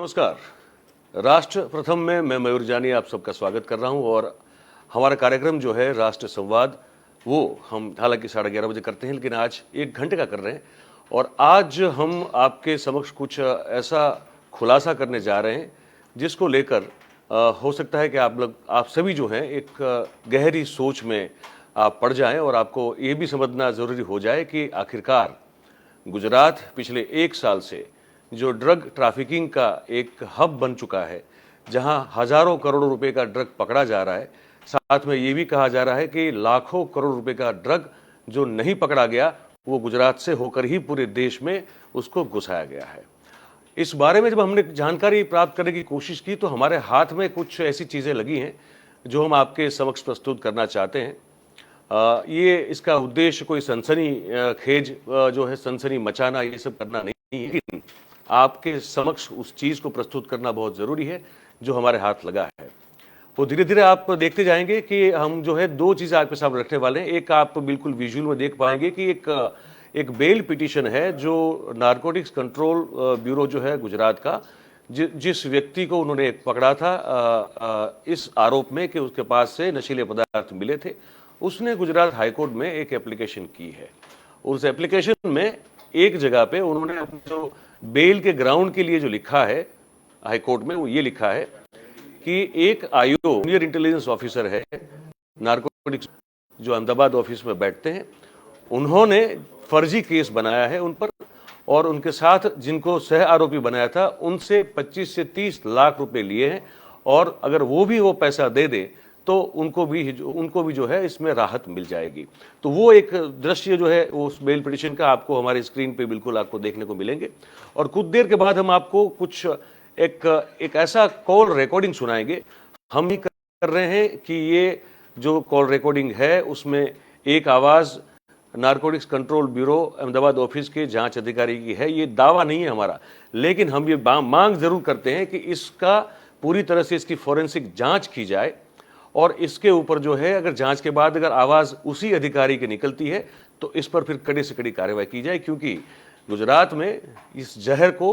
नमस्कार। राष्ट्र प्रथम में मैं मयूर जानी आप सबका स्वागत कर रहा हूं और हमारा कार्यक्रम जो है राष्ट्र संवाद वो हम हालांकि 11:30 बजे करते हैं, लेकिन आज 1 घंटे का कर रहे हैं। और आज हम आपके समक्ष कुछ ऐसा खुलासा करने जा रहे हैं जिसको लेकर हो सकता है कि आप सभी जो हैं एक गहरी सोच में आप पड़ जाएं और आपको ये भी समझना ज़रूरी हो जाए कि आखिरकार गुजरात पिछले 1 साल से जो ड्रग ट्रैफिकिंग का एक हब बन चुका है, जहां हजारों करोड़ों रुपए का ड्रग पकड़ा जा रहा है, साथ में ये भी कहा जा रहा है कि लाखों करोड़ रुपए का ड्रग जो नहीं पकड़ा गया वो गुजरात से होकर ही पूरे देश में उसको घुसाया गया है। इस बारे में जब हमने जानकारी प्राप्त करने की कोशिश की तो हमारे हाथ में कुछ ऐसी चीज़ें लगी हैं जो हम आपके समक्ष प्रस्तुत करना चाहते हैं। ये इसका उद्देश्य कोई सनसनी खेज जो है सनसनी मचाना ये सब करना नहीं है, लेकिन आपके समक्ष उस चीज़ को प्रस्तुत करना बहुत ज़रूरी है जो हमारे हाथ लगा है। वो धीरे धीरे आप देखते जाएंगे कि हम जो है 2 चीज़ें आपके सामने रखने वाले हैं। एक आप बिल्कुल विजुअल में देख पाएंगे कि एक बेल पिटीशन है जो नारकोटिक्स कंट्रोल ब्यूरो जो है गुजरात का, जिस व्यक्ति को उन्होंने पकड़ा था इस आरोप में कि उसके पास से नशीले पदार्थ मिले थे, उसने गुजरात हाईकोर्ट में एक एप्लीकेशन की है। उस एप्लीकेशन में एक जगह पे उन्होंने जो बेल के ग्राउंड के लिए जो लिखा है हाईकोर्ट में, वो ये लिखा है कि एक आईओ जूनियर इंटेलिजेंस ऑफिसर है नारकोटिक्स जो अहमदाबाद ऑफिस में बैठते हैं, उन्होंने फर्जी केस बनाया है उन पर और उनके साथ जिनको सह आरोपी बनाया था उनसे 25 से 30 लाख रुपए लिए हैं और अगर वो पैसा दे दे तो उनको भी जो है इसमें राहत मिल जाएगी। तो वो एक दृश्य जो है उस बेल पिटीशन का आपको हमारे स्क्रीन पे बिल्कुल आपको देखने को मिलेंगे। और कुछ देर के बाद हम आपको कुछ एक ऐसा कॉल रिकॉर्डिंग सुनाएंगे। हम ही कर रहे हैं कि ये जो कॉल रिकॉर्डिंग है उसमें एक आवाज़ narcotics control bureau Ahmedabad office के जांच अधिकारी की है। ये दावा नहीं है हमारा, लेकिन हम ये मांग जरूर करते हैं कि इसका पूरी तरह से इसकी फॉरेंसिक जांच की जाए और इसके ऊपर जो है अगर जांच के बाद अगर आवाज़ उसी अधिकारी की निकलती है तो इस पर फिर कड़ी से कड़ी कार्रवाई की जाए, क्योंकि गुजरात में इस जहर को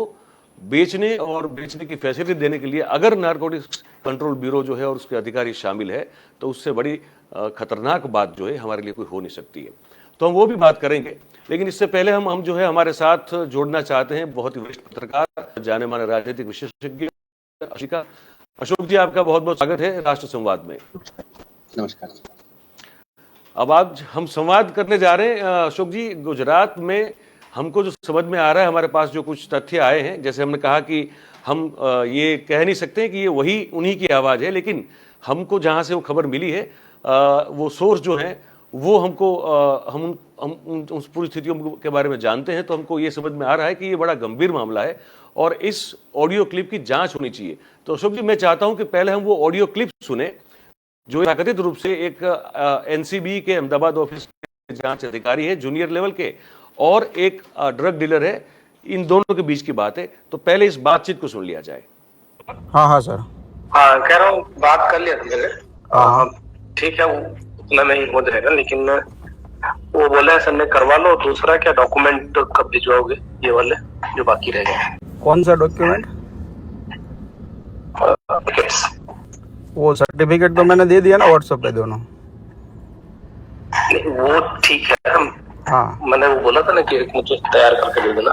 बेचने और बेचने की फैसिलिटी देने के लिए अगर नारकोटिक्स कंट्रोल ब्यूरो जो है और उसके अधिकारी शामिल है तो उससे बड़ी खतरनाक बात जो है हमारे लिए कोई हो नहीं सकती है। तो हम वो भी बात करेंगे, लेकिन इससे पहले हम जो है हमारे साथ जोड़ना चाहते हैं बहुत ही वरिष्ठ पत्रकार, जाने माने राजनीतिक विशेषज्ञ अशोक जी, आपका बहुत बहुत स्वागत है राष्ट्र संवाद में। नमस्कार। अब आज हम संवाद करने जा रहे हैं अशोक जी, गुजरात में हमको जो समझ में आ रहा है, हमारे पास जो कुछ तथ्य आए हैं, जैसे हमने कहा कि हम ये कह नहीं सकते कि ये वही उन्हीं की आवाज़ है, लेकिन हमको जहाँ से वो खबर मिली है वो सोर्स जो है वो हमको हम उस पूरी स्थितियों के बारे में जानते हैं, तो हमको ये समझ में आ रहा है कि ये बड़ा गंभीर मामला है और इस ऑडियो क्लिप की जांच होनी चाहिए। तो अशोक जी, मैं चाहता हूं कि पहले हम वो ऑडियो क्लिप सुने जो कथित रूप से एक एनसीबी के अहमदाबाद ऑफिस के जांच अधिकारी है जूनियर लेवल के और एक ड्रग डीलर है, इन दोनों के बीच की बात है। तो पहले इस बातचीत को सुन लिया जाए। हाँ सर। हाँ, कह रहा हूँ बात कर लिया था मैंने। ठीक है, उतना में ही हो जाएगा, लेकिन वो बोला सर ने करवा लो। दूसरा क्या डॉक्यूमेंट कब भिजवाओगे ये वाले जो बाकी रह गए? कौन सा डॉक्यूमेंट? वो सर्टिफिकेट तो मैंने दे दिया ना व्हाट्सएप पे दोनों। वो ठीक है, हाँ मैंने वो बोला था ना कि मुझे तैयार करके दे देना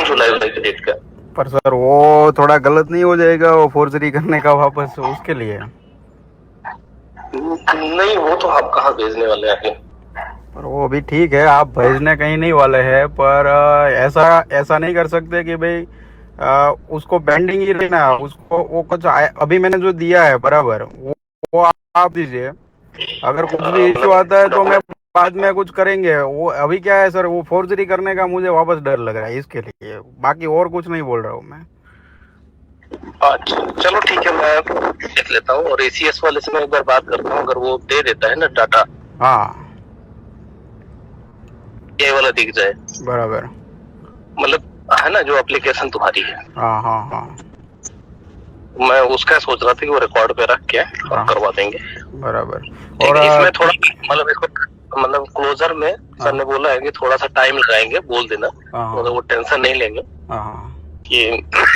जुलाई के डेट का। पर सर वो थोड़ा गलत नहीं हो जाएगा वो फोर्जरी करने का वापस उसके लिए? नहीं, वो तो आप कहाँ भेजने वाले हैं? पर वो भी ठीक है, आप भेजने कहीं नहीं वाले हैं, पर ऐसा नहीं कर सकते कि भाई उसको पेंडिंग ही रहना, उसको वो कुछ अभी मैंने जो दिया है बराबर वो आप दीजिए। अगर कुछ भी इश्यू आता है तो मैं बाद में कुछ करेंगे। वो अभी क्या है सर, वो फोर्जरी करने का मुझे वापस डर लग रहा है इसके लिए, बाकी और कुछ नहीं बोल रहा हूँ मैं। अच्छा चलो ठीक है, मैं देख लेता हूँ और एसीएस वाले से मैं एक बार बात करता हूँ। अगर वो दे देता है ना डाटा, हाँ ये वाला दिख जाए बराबर, मतलब है ना जो एप्लीकेशन तुम्हारी है। हाँ हाँ हाँ, मैं उसका सोच रहा था कि वो रिकॉर्ड पे रख के और करवा देंगे बराबर। और इसमें थोड़ा मतलब इसको मतलब क्लोजर में सर ने बोला है कि थोड़ा सा टाइम लगाएंगे, बोल देना, मतलब वो टेंशन नहीं लेंगे। कि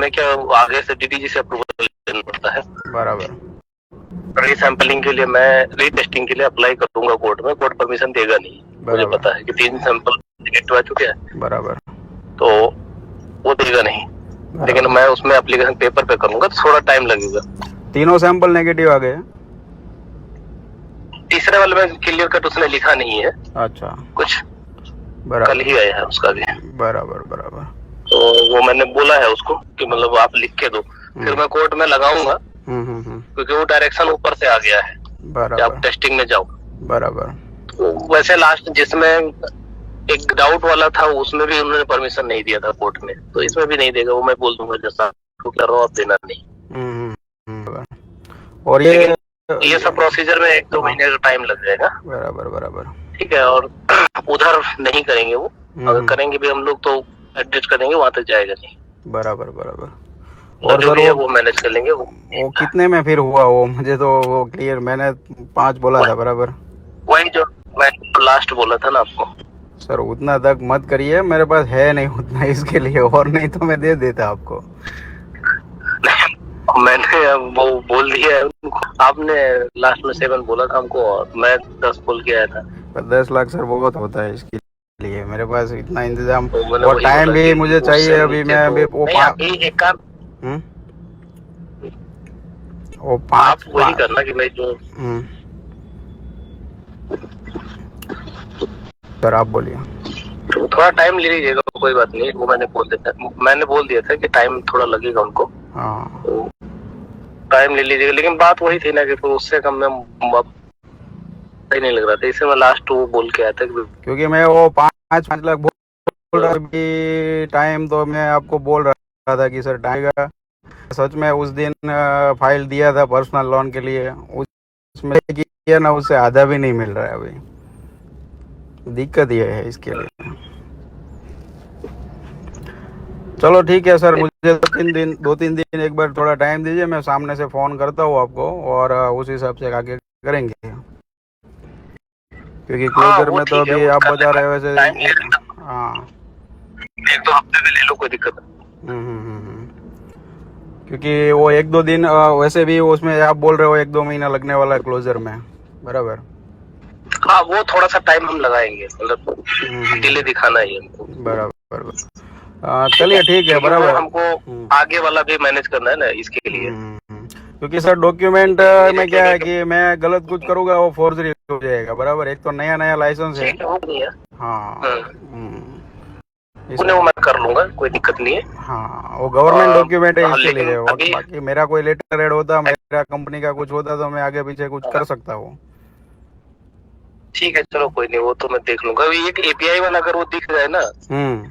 मैं क्या आगे से डीडीजी से अप्रूवल लेना पड़ता है। बराबर। रीसैंपलिंग के लिए मैं रीटेस्टिंग के लिए अप्लाई करूंगा कोर्ट में, कोर्ट परमिशन देगा नहीं। मुझे पता है कि 3 सैंपल नेगेटिव आ चुके हैं। बराबर। तो वो देगा नहीं, लेकिन मैं उसमें एप्लीकेशन पेपर पे करूंगा तो थोड़ा टाइम लगेगा। तीनों सैंपल नेगेटिव आ गए? तीसरे वाले में क्लियर कट उसने लिखा नहीं है। अच्छा। कुछ बराबर। कल ही आया है उसका भी। बराबर बराबर। तो वो मैंने बोला है उसको कि मतलब आप लिख के दो, फिर मैं कोर्ट में लगाऊंगा, क्योंकि वो डायरेक्शन ऊपर से आ गया है कि आप टेस्टिंग में जाओ। बराबर। तो वैसे लास्ट जिसमें एक डाउट वाला था उसमें भी उन्होंने परमिशन नहीं दिया था कोर्ट में, तो इसमें भी नहीं देगा। वो मैं बोल दूंगा जैसा कर रहा हूँ आप देना नहीं। और ये सब प्रोसीजर में 1-2 महीने का टाइम लग जाएगा। बराबर बराबर। ठीक है। और उधर नहीं करेंगे वो, अगर करेंगे भी हम लोग तो एडजस्ट करेंगे, वहां तक जाएगा नहीं। बराबर बराबर। और जो भी है वो मैनेज कर लेंगे। वो कितने में फिर हुआ वो? मुझे तो वो क्लियर, मैंने 5 बोला था। बराबर। वही जो मैं लास्ट बोला था ना आपको। सर उतना तक मत करिए, मेरे पास है नहीं उतना इसके लिए, और नहीं तो मैं दे देता आपको। मैंने वो बोल दिया है उनको। आपने लास्ट में 7 बोला था हमको और मैं 10 बोल के आया था। 10 लाख सर बहुत होता है इसके लिए, मेरे पास इतना इंतजाम तो और टाइम भी मुझे चाहिए। अभी मैं अभी वो एक काम वो आप वही करना कि मैं जो सर आप बोलिए। थोड़ा टाइम ले लीजिएगा, कोई बात नहीं। वो मैंने बोल दिया था कि टाइम थोड़ा लगेगा उनको। हाँ तो टाइम ले लीजिएगा, लेकिन बात वही थी ना कि उससे कम में सही नहीं लग रहा था, इसे मैं लास्ट वो बोल के आया था क्योंकि मैं वो 5 लाख बोल रहा था। टाइम तो मैं आपको बोल रहा था कि सर टाइम का सच में उस दिन फाइल दिया था पर्सनल लोन के लिए, उसमें किया ना, उससे आधा भी नहीं मिल रहा है अभी। दिक्कत ये है इसके लिए। चलो ठीक है सर, मुझे 2-3 दिन एक बार थोड़ा टाइम दीजिए, मैं सामने से फोन करता हूँ आपको और उस हिसाब से आगे करेंगे। क्योंकि क्लोजर में तो अभी आप बता रहे हो वैसे। हाँ 1-2 हफ्ते में ले लो, कोई दिक्कत नहीं। क्योंकि वो 1-2 दिन वैसे भी उसमें आप बोल रहे हो 1-2 महीना लगने वाला है क्लोजर में। बराबर। हाँ वो थोड़ा सा टाइम हम लगाएंगे, मतलब डिले दिखाना ही हमको। बराबर। चलिए ठीक है। बराबर। हमको आगे वाला भी मैनेज करना है ना इसके लिए। क्योंकि सर डॉक्यूमेंट में क्या है कि मैं गलत कुछ करूंगा वो फोर्जरी हो जाएगा। बराबर। एक तो नया लाइसेंस है। हाँ वो मैं कर लूंगा, कोई दिक्कत नहीं है। हाँ वो गवर्नमेंट डॉक्यूमेंट है इसके लिए। बाकी मेरा कोई लेटर हेड होता, मेरा कंपनी का कुछ होता तो मैं आगे पीछे कुछ कर सकता हूँ। ठीक है चलो कोई नहीं, वो तो मैं देख लूंगा। एक एपीआई वाला अगर वो दिख जाए ना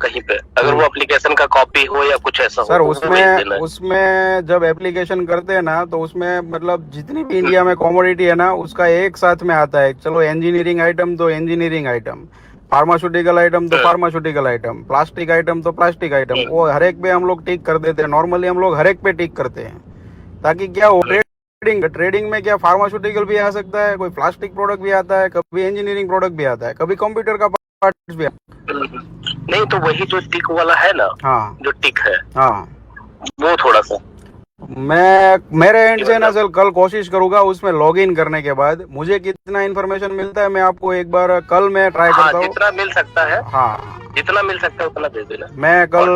कहीं पे, अगर वो एप्लीकेशन का कॉपी हो या कुछ ऐसा सर हो, उसमें जब एप्लीकेशन करते हैं ना तो उसमें मतलब जितनी भी इंडिया में कमोडिटी है ना उसका एक साथ में आता है। चलो इंजीनियरिंग आइटम तो इंजीनियरिंग आइटम, फार्मास्यूटिकल आइटम तो फार्मास्यूटिकल आइटम, प्लास्टिक आइटम तो प्लास्टिक आइटम, वो हर एक पे हम लोग टिक कर देते हैं। नॉर्मली हम लोग हर एक पे टिक करते हैं ताकि क्या हो, ट्रेडिंग में क्या फार्मास्यूटिकल भी आ सकता है, कोई प्लास्टिक प्रोडक्ट भी आता है, कभी इंजीनियरिंग प्रोडक्ट भी आता है, कभी कंप्यूटर का पार्ट भी आता है। नहीं तो वही जो टिक वाला है ना, हाँ जो टिक है, हाँ वो थोड़ा सा मैं मेरे एंड से ना सर कल कोशिश करूंगा उसमें लॉगिन करने के बाद मुझे कितना इन्फॉर्मेशन मिलता है मैं आपको एक बार कल मैं ट्राई करता हूँ। जितना मिल सकता है, हाँ जितना मिल सकता है उतना दे देना। मैं कल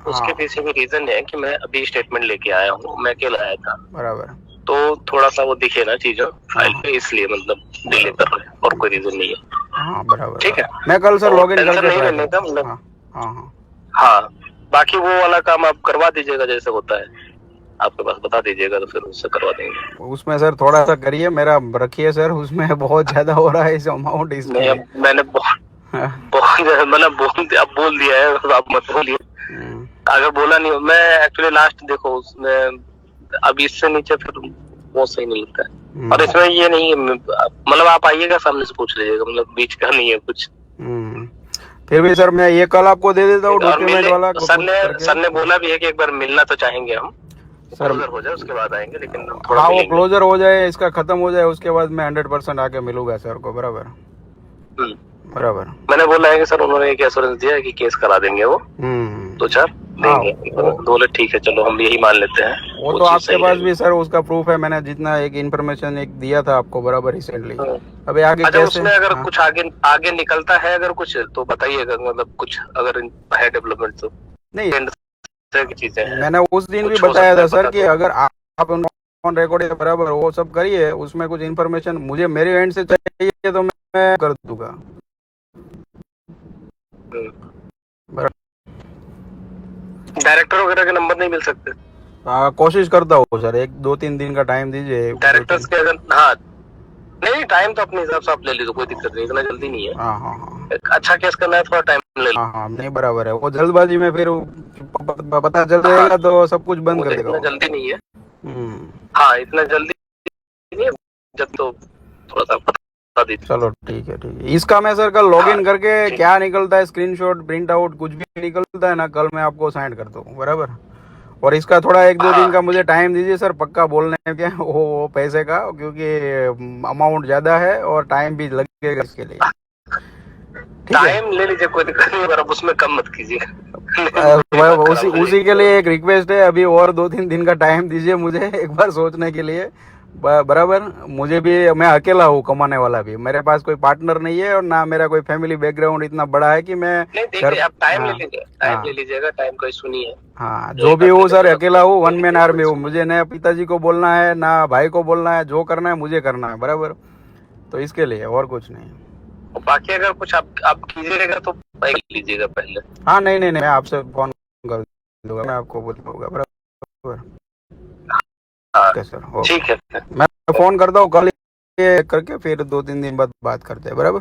उसके पीछे भी रीजन है कि मैं अभी स्टेटमेंट लेके आया हूँ, मैं अकेला आया था। बराबर। तो थोड़ा सा वो दिखे ना चीजों फाइल पे, इसलिए मतलब डिले कर रहे हैं, और कोई रीजन नहीं है। हाँ बराबर। ठीक है, मैं कल सर लॉगिन करके हाँ बाकी वो वाला काम आप करवा दीजिएगा, जैसे होता है आपके पास बता दीजिएगा तो फिर उससे करवा देंगे। उसमें सर थोड़ा सा करिए, मेरा रखिए सर, उसमें बहुत ज्यादा हो रहा है इस अमाउंट। इसमें मैंने अब बोल दिया है, आप मत बोलिए। अगर बोला नहीं, मैं एक्चुअली लास्ट देखो उसमें अब इससे नीचे फिर वो सही नहीं लगता है। और इसमें ये नहीं है, मतलब आप आइएगा सामने से पूछ लीजिएगा, मतलब बीच का नहीं है कुछ। फिर भी सर मैं ये कल आपको दे देता हूँ डॉक्यूमेंट वाला। सर ने बोला भी है कि एक बार मिलना तो चाहेंगे हम, क्लोजर हो जाए उसके बाद आएंगे, लेकिन हाँ वो क्लोजर हो जाए, इसका खत्म हो जाए, उसके बाद मैं 100% आके मिलूंगा सर को। बराबर बराबर। मैंने बोला है कि सर उन्होंने एक एश्योरेंस दिया है कि केस करा देंगे वो 2-4 देंगे। वो बोले ठीक है चलो हम यही मान लेते हैं। वो तो चीज़ आपके सही पास रहेगी। भी सर उसका प्रूफ है, मैंने जितना एक इन्फॉर्मेशन एक दिया था आपको बराबर रिसेंटली। हाँ। अभी आगे अच्छा कैसे? उसमें अगर हाँ कुछ आगे आगे निकलता है अगर कुछ तो बताइएगा, मतलब कुछ अगर है डेवलपमेंट तो। नहीं, एंड की चीजें हैं, मैंने उस दिन भी कुछ हो बताया सकता था है सर पता कि तो। अगर आप ऑन रिकॉर्ड बराबर वो सब करिए, उसमें कुछ इन्फॉर्मेशन मुझे मेरे एंड से चाहिए तो मैं कर दूंगा। डायरेक्टर वगैरह के नंबर नहीं मिल सकते? कोशिश करता हूँ सर, 1-2-3 दिन का टाइम दीजिए। डायरेक्टर्स के अगर, हाँ नहीं टाइम तो अपने हिसाब से आप ले लीजिए, कोई दिक्कत नहीं, इतना जल्दी नहीं है। हाँ हाँ हाँ एक अच्छा केस करना है, थोड़ा टाइम ले लो। हाँ हाँ, नहीं बराबर है, वो जल्दबाजी में फिर पता चल हाँ जाएगा तो सब कुछ बंद वो कर तो देगा इतना वो। जल्दी नहीं है। हम्म, हाँ इतना जल्दी नहीं है, जब तो थोड़ा सा बता दीजिए। चलो ठीक है। इसका मैं सर कल लॉग हाँ इन करके ठीक। क्या निकलता है, स्क्रीनशॉट प्रिंट आउट कुछ भी निकलता है ना, कल मैं आपको सेंड कर दूँ बराबर। और इसका थोड़ा 1-2 दिन का हाँ मुझे टाइम दीजिए सर, पक्का बोलने के वो पैसे का, क्योंकि अमाउंट ज़्यादा है और टाइम भी लगेगा इसके लिए। ठीक है, टाइम ले लीजिए, कोई दिक्कत नहीं, पर अब उसमें कम मत कीजिए। मेरी बात उसी खराब हो उसी जाएगी। के लिए एक रिक्वेस्ट है, अभी और 2-3 दिन का टाइम दीजिए मुझे एक बार सोचने के लिए। बराबर, मुझे भी, मैं अकेला हूँ कमाने वाला भी, मेरे पास कोई पार्टनर नहीं है और ना मेरा कोई फैमिली बैकग्राउंड इतना बड़ा है कि मैं नहीं घर। देखिए आप टाइम ले हाँ लीजिए, टाइम ले हाँ लीजिएगा, टाइम कोई सुनिए। हाँ, जो जो एक भी आध हो महीने सर, तो अकेला लगभग हूँ, ले वन मैन लीजिए, कोई आर्मी हूँ, सुनिए। मुझे ना पिताजी को बोलना है ना भाई को बोलना है, जो करना है मुझे करना है बराबर। तो इसके लिए और कुछ नहीं। और बाकी अगर कुछ आप कीजिएगा तो बाइक लीजिएगा पहले। हाँ नहीं, मैं आपसे फोन कर दूंगा, मैं आपको बोलूँगा बराबर। हाँ ओके सर, ठीक ओके। है फिर। मैं फोन करता हूँ कल, ये करके फिर 2-3 दिन बाद बात करते हैं बराबर।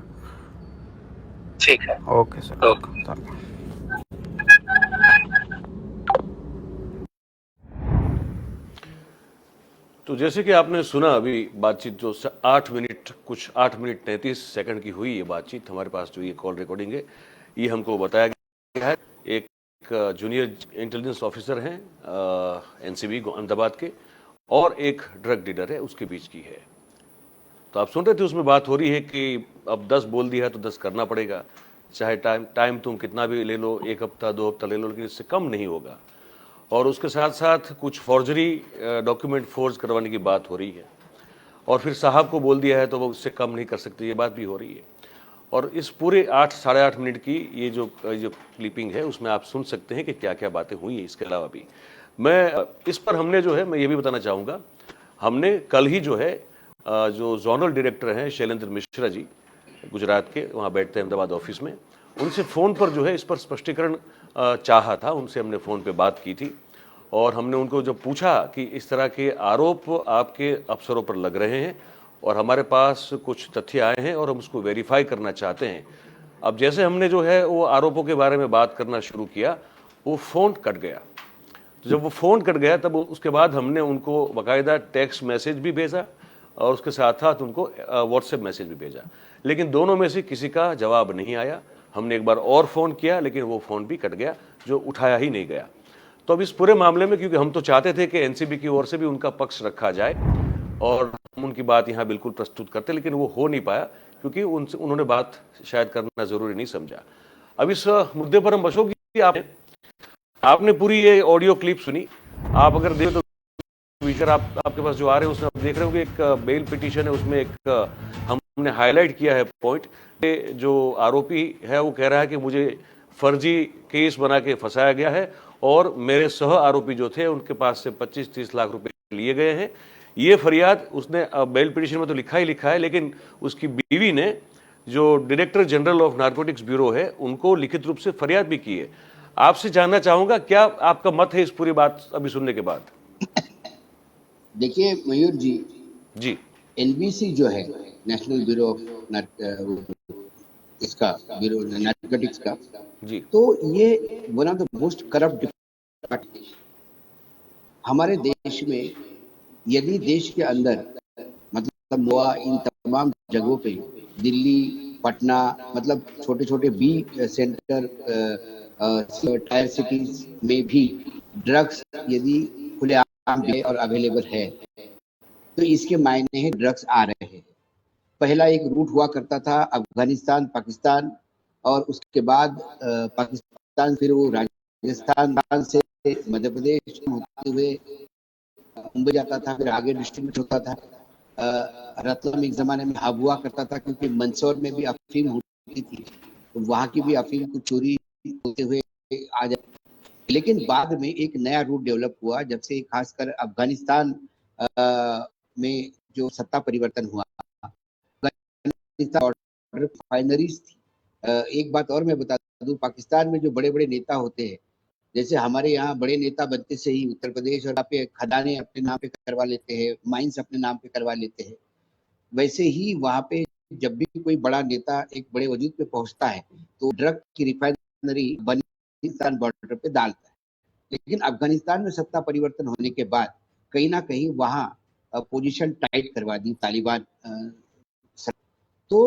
ठीक है। Okay sir, okay. ओके, चलो। तो जैसे कि आपने सुना अभी बातचीत जो 8 मिनट 33 सेकंड की हुई, ये बातचीत हमारे पास जो ये कॉल रिकॉर्डिंग है, ये हमको बताया गया है। एक जूनियर इंटेलिजेंस ऑफिसर हैं एनसीबी अहमदाबाद के, और एक ड्रग डीलर है, उसके बीच की है। तो आप सुन रहे थे, उसमें बात हो रही है कि अब 10 बोल दिया है तो 10 करना पड़ेगा, चाहे टाइम तुम कितना भी ले लो, 1 हफ्ता 2 हफ्ता ले लो, लेकिन इससे कम नहीं होगा। और उसके साथ साथ कुछ फॉर्जरी डॉक्यूमेंट फोर्ज करवाने की बात हो रही है, और फिर साहब को बोल दिया है तो वो उससे कम नहीं कर सकते, ये बात भी हो रही है। और इस पूरे 8-8.5 मिनट की ये जो क्लिपिंग है, उसमें आप सुन सकते हैं कि क्या क्या बातें हुई हैं। इसके अलावा भी मैं इस पर हमने जो है, मैं ये भी बताना चाहूँगा, हमने कल ही जो है जो जोनल डायरेक्टर हैं शैलेंद्र मिश्रा जी, गुजरात के, वहाँ बैठते हैं अहमदाबाद ऑफिस में, उनसे फ़ोन पर जो है इस पर स्पष्टीकरण चाहा था। उनसे हमने फ़ोन पे बात की थी, और हमने उनको जब पूछा कि इस तरह के आरोप आपके अफसरों पर लग रहे हैं और हमारे पास कुछ तथ्य आए हैं और हम उसको वेरीफाई करना चाहते हैं। अब जैसे हमने जो है वो आरोपों के बारे में बात करना शुरू किया, वो फ़ोन कट गया। तो जब वो फ़ोन कट गया तब उसके बाद हमने उनको बाकायदा टेक्स्ट मैसेज भी भेजा और उसके साथ साथ उनको व्हाट्सएप मैसेज भी भेजा, लेकिन दोनों में से किसी का जवाब नहीं आया। हमने एक बार और फ़ोन किया, लेकिन वो फ़ोन भी कट गया, जो उठाया ही नहीं गया। तो अब इस पूरे मामले में, क्योंकि हम तो चाहते थे कि एनसीबी की ओर से भी उनका पक्ष रखा जाए और हम उनकी बात यहाँ बिल्कुल प्रस्तुत करते, लेकिन वो हो नहीं पाया, क्योंकि उन्होंने बात शायद करना ज़रूरी नहीं समझा। अब इस मुद्दे पर हम अशोक जी, आपने पूरी ये ऑडियो क्लिप सुनी, आप अगर देखें तो ट्विटर आपके पास जो आ रहे हैं उसमें आप देख रहे होंगे एक बेल पिटीशन है, उसमें एक हमने हाईलाइट किया है पॉइंट, जो आरोपी है वो कह रहा है कि मुझे फर्जी केस बना के फंसाया गया है और मेरे सह आरोपी जो थे उनके पास से 25-30 लाख रुपए लिए गए हैं। ये फरियाद उसने बेल पिटीशन में तो लिखा ही लिखा है, लेकिन उसकी बीवी ने, जो director general of narcotics bureau है, उनको लिखित रूप से फरियाद भी की है। आपसे जानना चाहूंगा, क्या आपका मत है इस पूरी बात अभी सुनने के बाद? देखिए मयूर जी, जी, एनबीसी जो है, नेशनल ब्यूरो ऑफ इसका ब्यूरो नारकोटिक्स का, जी, तो ये one of the most corrupt department हमारे देश में। यदि देश के अंदर मतलब गोवा, इन तमाम जगहों पे, दिल्ली, पटना, मतलब छोटे छोटे बी सेंटर, टायर सिटीज में भी ड्रग्स यदि खुलेआम है और अवेलेबल है, तो इसके मायने हैं ड्रग्स आ रहे हैं। पहला एक रूट हुआ करता था अफगानिस्तान, पाकिस्तान, और उसके बाद पाकिस्तान, फिर वो राजस्थान से मध्य प्रदेश होते हुए मुंबई जाता था, फिर आगे डिस्ट्रीब्यूट होता था। रतलाम एक जमाने में हब हुआ करता था, क्योंकि मंदसौर में भी अफीम होती थी, तो वहां की भी अफीम को चोरी होते हुए आ जाती। लेकिन बाद में एक नया रूट डेवलप हुआ, जब से खासकर अफगानिस्तान में जो सत्ता परिवर्तन हुआ, बॉर्डर फाइनरीज थी। एक बात और मैं बता दूं, पाकिस्तान में जो बड़े बड़े नेता होते हैं, जैसे हमारे यहाँ बड़े नेता बनते से ही उत्तर प्रदेश और यहाँ पे खदानें अपने नाम पे करवा लेते हैं, माइंस अपने नाम पे करवा लेते हैं, वैसे ही वहाँ पे जब भी कोई बड़ा नेता एक बड़े वजूद पे पहुंचता है, तो ड्रग की रिफाइनरी अफगानिस्तान बॉर्डर पे डालता है। लेकिन अफगानिस्तान में सत्ता परिवर्तन होने के बाद कहीं ना कहीं वहाँ पोजीशन टाइट करवा दी तालिबान। तो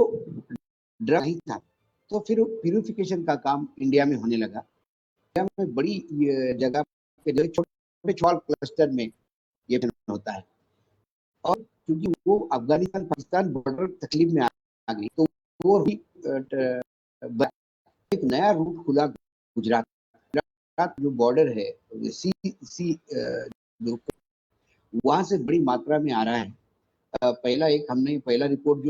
ड्रग नहीं था, तो फिर प्यूरिफिकेशन का काम इंडिया में होने लगा। इंडिया में बड़ी जगह पे जो छोटे छोटे क्लस्टर में ये होता है, और क्योंकि वो अफगानिस्तान पाकिस्तान बॉर्डर तकलीफ में आ गई, तो वो भी एक नया रूट खुला। गुजरात जो बॉर्डर है वहां से बड़ी मात्रा में आ रहा है। पहला रिपोर्ट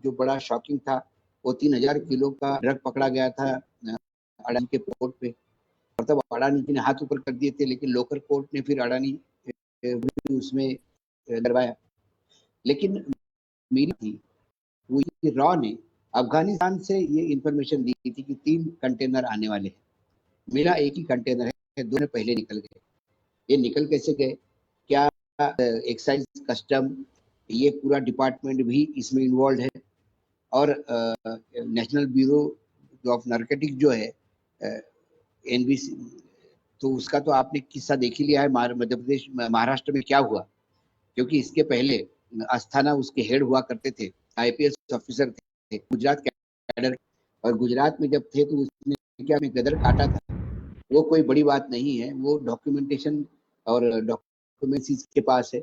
जो बड़ा शॉकिंग था, वो 3,000 किलो का ड्रग पकड़ा गया था अडानी के पोर्ट पे। और तब अडानी जी ने हाथ ऊपर कर दिए थे, लेकिन लोकल कोर्ट ने फिर अडानी उसमें करवाया। लेकिन मेरी थी वो रॉ ने अफगानिस्तान से ये इंफॉर्मेशन दी थी कि 3 कंटेनर आने वाले हैं। मेरा एक ही कंटेनर है, 2 पहले निकल गए। ये निकल कैसे गए? क्या एक्साइज कस्टम ये पूरा डिपार्टमेंट भी इसमें इन्वॉल्व है? और नेशनल ब्यूरो ऑफ नारकोटिक्स जो है एनबीसी, तो उसका तो आपने किस्सा देख ही लिया है मध्य प्रदेश महाराष्ट्र में क्या हुआ। क्योंकि इसके पहले अस्थाना उसके हेड हुआ करते थे, आईपीएस ऑफिसर थे गुजरात कैडर, और गुजरात में जब थे तो उसने क्या में गदर काटा था। वो कोई बड़ी बात नहीं है, वो डॉक्यूमेंटेशन और डॉक्यूमेंट्स के पास है।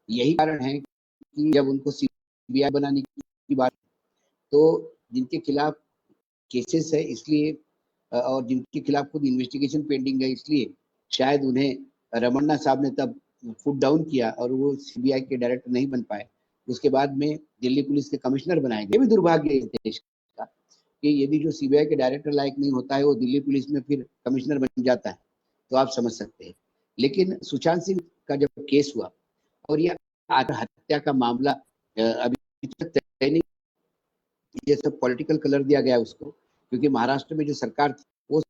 यही कारण है कि जब उनको सीबीआई बनाने की बात, तो जिनके खिलाफ केसेस है इसलिए, और जिनके खिलाफ खुद इन्वेस्टिगेशन पेंडिंग है, इसलिए शायद उन्हें रमन्ना साहब ने तब फुट डाउन किया और वो सीबीआई के डायरेक्टर नहीं बन पाए। उसके बाद में दिल्ली पुलिस के कमिश्नर बनाए गए। ये भी दुर्भाग्य है इस देश का कि यदि जो सीबीआई के डायरेक्टर लायक नहीं होता है, वो दिल्ली पुलिस में फिर कमिश्नर बन जाता है, तो आप समझ सकते हैं। लेकिन सुशांत सिंह का जब केस हुआ और ये आत्महत्या का मामला अभी तक तय नहीं, ये सब पॉलिटिकल कलर दिया गया उसको, क्योंकि महाराष्ट्र में जो सरकार थी वो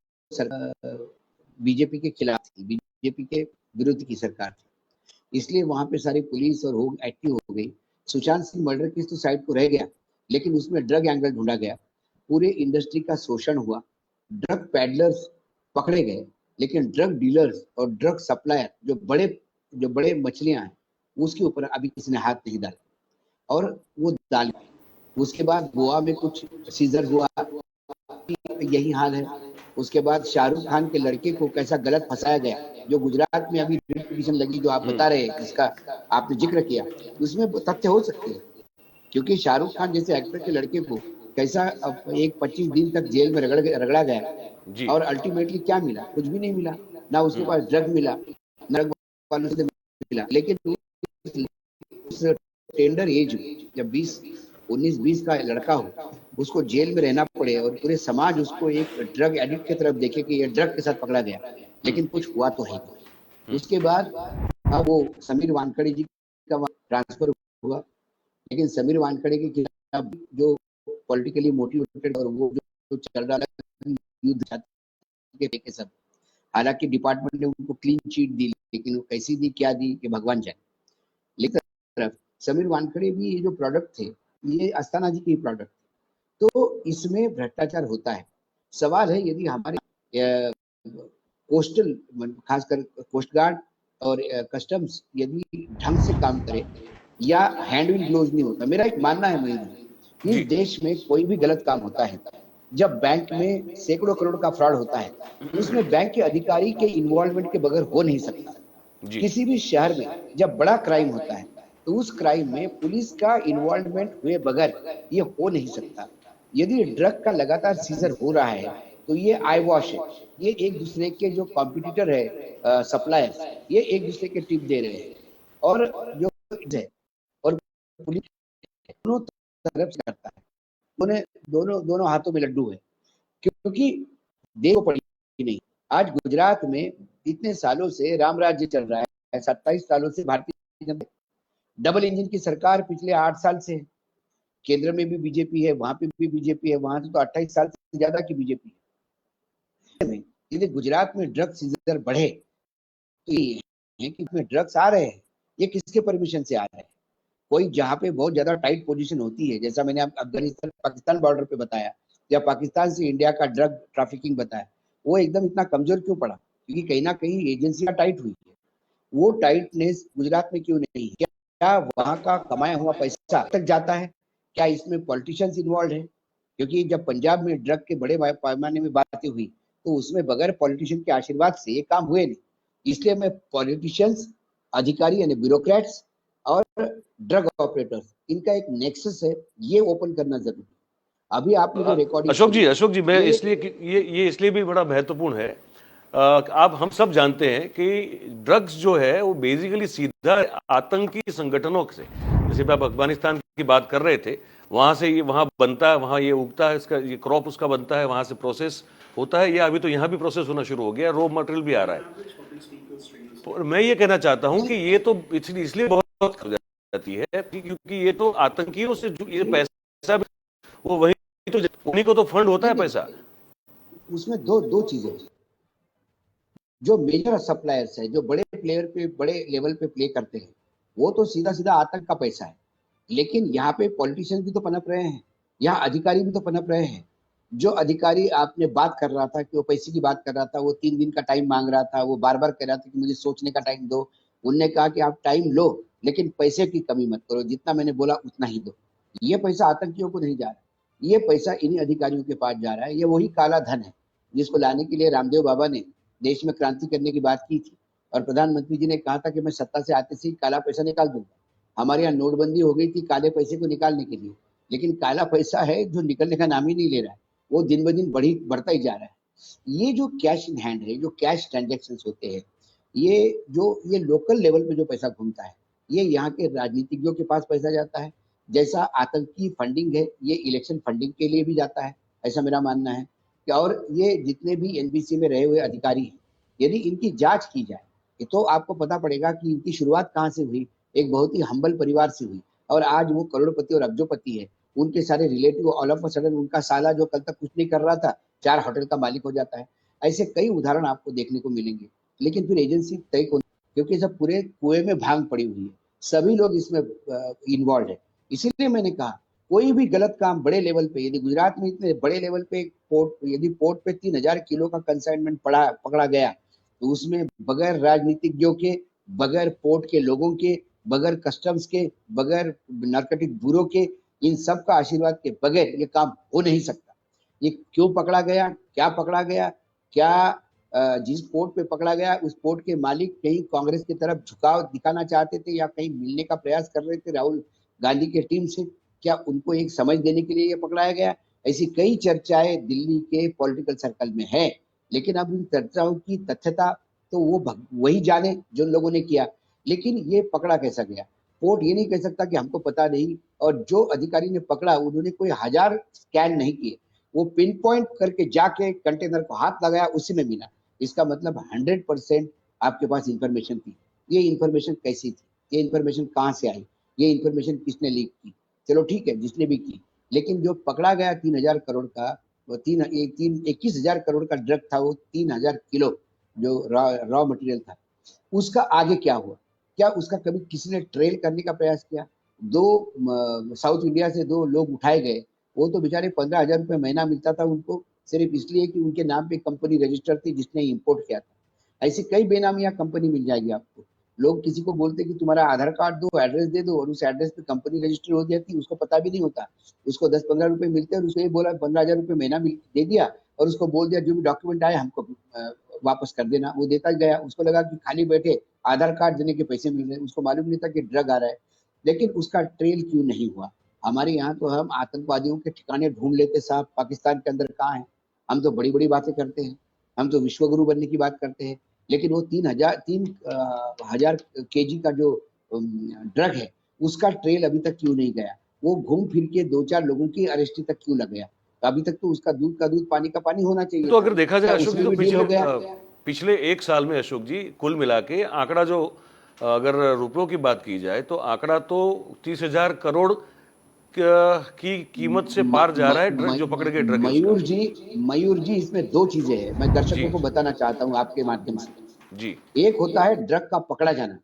बीजेपी के खिलाफ थी, बीजेपी के विरुद्ध की सरकार थी, इसलिए वहां पे सारी पुलिस और एक्टिव हो गई। सुशांत सिंह मर्डर केस तो साइड को रह गया, लेकिन उसमें ड्रग एंगल ढूंढा गया, पूरे इंडस्ट्री का शोषण हुआ, ड्रग पैडलर्स पकड़े गए, लेकिन ड्रग डीलर्स और ड्रग सप्लायर जो बड़े मछलियां हैं, उसके ऊपर अभी किसी ने हाथ नहीं डाला, और वो डाल। उसके बाद गोवा में कुछ सीजर हुआ, यही हाल है। उसके बाद शाहरुख खान के लड़के को कैसा गलत फंसाया गया, जो गुजरात में अभी पिटीशन लगी, जो आप बता रहे हैं, जिसका आपने जिक्र किया, उसमें तथ्य हो सकते हैं। क्योंकि शाहरुख खान जैसे एक्टर के लड़के को कैसा एक 25 दिन तक जेल में रगड़ा गया, और अल्टीमेटली क्या मिला? कुछ भी नहीं मिला, ना उसके पास ड्रग मिला, ड्रग वालों से मिला। लेकिन उस टेंडर एज में जब 19-20 का लड़का हो, उसको जेल में रहना पड़े और पूरे समाज उसको एक ड्रग एडिक्ट की तरफ देखे कि ये ड्रग के साथ पकड़ा गया, लेकिन कुछ हुआ तो है। उसके बाद अब वो समीर वानखड़े जी का ट्रांसफर हुआ, लेकिन समीर वानखड़े के खिलाफ जो पॉलिटिकली मोटिवेटेड और वो जो चल रहा है युद्ध के सब, हालांकि डिपार्टमेंट ने उनको क्लीन चीट दी, लेकिन वो कैसी दी क्या दी कि भगवान जाने। लेकिन समीर वानखड़े भी ये जो प्रोडक्ट थे, ये अस्थाना जी की प्रोडक्ट, तो इसमें भ्रष्टाचार होता है। सवाल है यदि हमारे कोस्टल, खासकर कोस्ट गार्ड और कस्टम्स यदि ढंग से काम करे या हैंड विल ग्लोव नहीं होता। मेरा एक मानना है महीना, इस देश में कोई भी गलत काम होता है, जब बैंक में सैकड़ों करोड़ का फ्रॉड होता है, उसमें बैंक के अधिकारी के इन्वॉल्वमेंट के बगैर हो नहीं सकता। किसी भी शहर में जब बड़ा क्राइम होता है, तो उस क्राइम में पुलिस का इन्वॉल्वमेंट हुए बगैर ये हो नहीं सकता। यदि ड्रग का लगातार सीजर हो रहा है, तो ये आई वॉश है। ये एक दूसरे के जो कॉम्पिटिटर है सप्लायर्स, ये एक दूसरे के टिप दे रहे हैं। और जो है और पुलिस दोनों तरफ से करता है, उन्हें दोनों दोनों हाथों में लड्डू है, क्योंकि देश को पड़ी नहीं। आज गुजरात में इतने सालों से राम राज्य चल रहा है, 27 सालों से भारतीय जनता डबल इंजन की सरकार पिछले 8 साल से है। केंद्र में भी बीजेपी है, वहां पे भी बीजेपी है, वहां से तो 28 साल से ज्यादा की बीजेपी है। यदि गुजरात में ड्रग सीजर बढ़े तो ये है कि इसमें ड्रग्स आ रहे हैं, ये किसके परमिशन से आ रहे हैं? कोई जहाँ पे बहुत ज्यादा टाइट पोजीशन होती है, जैसा मैंने अफगानिस्तान पाकिस्तान बॉर्डर पे बताया या पाकिस्तान से इंडिया का ड्रग ट्रैफिकिंग बताया, वो एकदम इतना कमजोर क्यों पड़ा? क्योंकि कहीं ना कहीं एजेंसियां टाइट हुई है। वो टाइटनेस गुजरात में क्यों नहीं है? क्या वहां का कमाया हुआ पैसा तक जाता है? क्या इसमें पॉलिटिशियंस इन्वॉल्व है? क्योंकि जब पंजाब में ड्रग के बड़े पैमाने में बातें हुई तो उसमें बगैर पॉलिटिशियन के आशीर्वाद से ये काम हुए नहीं। इसलिए मैं पॉलिटिशियंस, अधिकारी यानी ब्यूरोक्रेट्स और ड्रग ऑपरेटर्स, इनका एक नेक्सस है, ये ओपन करना जरूरी है। अभी आपने जो रिकॉर्डिंग अशोक जी, मैं इसलिए ये इसलिए भी बड़ा महत्वपूर्ण है। आप हम सब जानते हैं कि ड्रग्स जो है वो बेसिकली सीधा आतंकी संगठनों से, जैसे आप अफगानिस्तान की बात कर रहे थे, वहां से ये वहां बनता है, वहां ये उगता है, इसका ये क्रॉप उसका बनता है, वहां से प्रोसेस होता है। या अभी तो यहाँ भी प्रोसेस होना शुरू हो गया, रॉ मटेरियल भी आ रहा है। और मैं ये कहना चाहता हूं कि ये तो इसलिए बहुत हो जाती है क्योंकि ये तो आतंकियों से ये पैसा वो वही तो उन्हीं को तो फंड होता है पैसा। उसमें दो दो चीजें, जो मेजर सप्लायर्स है, जो बड़े प्लेयर पे बड़े लेवल पे प्ले करते हैं, वो तो सीधा सीधा आतंक का पैसा है। लेकिन यहाँ पे पॉलिटिशियंस भी तो पनप रहे हैं, यहाँ अधिकारी भी तो पनप रहे हैं। जो अधिकारी आपने बात कर रहा था कि वो पैसे की बात कर रहा था, वो 3 दिन का टाइम मांग रहा था, वो बार बार कह रहा था कि मुझे सोचने का टाइम दो। उनने कहा कि आप टाइम लो लेकिन पैसे की कमी मत करो, जितना मैंने बोला उतना ही दो। ये पैसा आतंकियों को नहीं जा रहा, ये पैसा इन्हीं अधिकारियों के पास जा रहा है। ये वही काला धन है जिसको लाने के लिए रामदेव बाबा ने देश में क्रांति करने की बात की थी और प्रधानमंत्री जी ने कहा था कि मैं सत्ता से आते से काला पैसा निकाल दूंगा। हमारे यहाँ नोटबंदी हो गई थी काले पैसे को निकालने के लिए, लेकिन काला पैसा है जो निकलने का नाम ही नहीं ले रहा है, वो दिन ब दिन बढ़ता ही जा रहा है। ये जो कैश इन हैंड है, जो कैश ट्रांजेक्शन होते हैं, ये लोकल लेवल पे जो पैसा घूमता है, ये यहाँ के राजनीतिज्ञों के पास पैसा जाता है। जैसा आतंकी फंडिंग है, ये इलेक्शन फंडिंग के लिए भी जाता है, ऐसा मेरा मानना है। और ये जितने भी एनबीसी में रहे हुए अधिकारी हैं, यदि इनकी जांच की जाए तो आपको पता पड़ेगा कि इनकी शुरुआत कहाँ से हुई। एक बहुत ही हम्बल परिवार से हुई और आज वो करोड़पति और अब्जोपति है। उनके सारे relative all of a sudden उनका साला जो कल तक कुछ नहीं कर रहा था 4 होटल का मालिक हो जाता है। ऐसे कई उदाहरण आपको देखने को मिलेंगे। लेकिन फिर एजेंसी तय कौन, क्योंकि सब पूरे कुएं में भांग पड़ी हुई है, सभी लोग इसमें इन्वॉल्व है। इसीलिए मैंने कहा कोई भी गलत काम बड़े लेवल पे, यदि गुजरात में इतने बड़े लेवल पे यदि पोर्ट पे 3000 किलो का कंसाइनमेंट पकड़ा गया तो उसमें बगैर राजनीतिज्ञों के, बगैर पोर्ट के लोगों के, बगैर कस्टम्स के, बगैर नार्कोटिक ब्यूरो के, इन सब का आशीर्वाद के बगैर ये काम हो नहीं सकता। ये क्यों पकड़ा गया, क्या पकड़ा गया, क्या जिस पोर्ट पे पकड़ा गया उस पोर्ट के मालिक कहीं कांग्रेस की तरफ झुकाव दिखाना चाहते थे या कहीं मिलने का प्रयास कर रहे थे राहुल गांधी के टीम से, क्या उनको एक समझ देने के लिए ये पकड़ाया गया? ऐसी कई चर्चाएं दिल्ली के पॉलिटिकल सर्कल में है। लेकिन अब इन चर्चाओं की तथ्यता तो वो वही जाने जो लोगों ने किया। लेकिन ये पकड़ा कैसा गया, कोर्ट ये नहीं कह सकता कि हमको पता नहीं। और जो अधिकारी ने पकड़ा उन्होंने कोई 1000 स्कैन नहीं किए, वो पिन पॉइंट करके जाके कंटेनर को हाथ लगाया, उसी में मिला। इसका मतलब 100% आपके पास इंफॉर्मेशन थी। ये इंफॉर्मेशन कैसी थी, ये इंफॉर्मेशन कहाँ से आई, ये इंफॉर्मेशन किसने लीक की? चलो ठीक है, जिसने भी की, लेकिन जो पकड़ा गया 3000 करोड़ का, वो 21,000 करोड़ का ड्रग था, वो 3000 किलो जो रॉ मटेरियल था, उसका आगे क्या हुआ? क्या उसका कभी किसी ने ट्रेल करने का प्रयास किया? साउथ इंडिया से 2 लोग उठाए गए, वो तो बेचारे 15,000 रुपये महीना मिलता था उनको, सिर्फ इसलिए कि उनके नाम पे कंपनी रजिस्टर थी जिसने इंपोर्ट किया था। ऐसी कई बेनामियां कंपनी मिल जाएगी आपको। लोग किसी को बोलते कि तुम्हारा आधार कार्ड दो, एड्रेस दे दो, और उस एड्रेस पे कंपनी रजिस्टर हो जाती, उसको पता भी नहीं होता। उसको 10-15 रुपए मिलते हैं और उसको ये बोला 15,000 रुपये महीना दे दिया और उसको बोल दिया जो भी डॉक्यूमेंट आए हमको वापस कर देना। वो देता गया, उसको लगा कि खाली बैठे आधार कार्ड देने के पैसे मिल रहे हैं, उसको मालूम नहीं था कि ड्रग आ रहा है। लेकिन उसका ट्रेल क्यों नहीं हुआ? हमारे यहाँ तो हम आतंकवादियों के ठिकाने ढूंढ लेते साहब, पाकिस्तान के अंदर कहाँ है? हम तो बड़ी बड़ी बातें करते हैं, हम तो विश्व गुरु बनने की बात करते हैं, लेकिन वो 3,000 केजी का जो ड्रग है उसका ट्रेल अभी तक क्यों नहीं गया? वो घूम फिर के 2-4 लोगों की अरेस्ट तक क्यों लग गया? अभी तक तो उसका दूध का दूध पानी का पानी होना चाहिए तो था। अगर देखा जाए क्या अशोक जी, उसमें तो भी डील हो गया? पिछले एक साल में अशोक जी कुल मिला के आंकड़ा जो अगर रुपयों की बात की जाए तो आंकड़ा तो 30,000 करोड़ की कीमत से पार जा रहा है, ड्रग जो पकड़े गए ड्रग है उसका। मयूर जी इसमें दो चीजें हैं, मैं जी दर्शकों को बताना चाहता हूँ आपके माध्यम से। जी एक होता है ड्रग का पकड़ा जाना,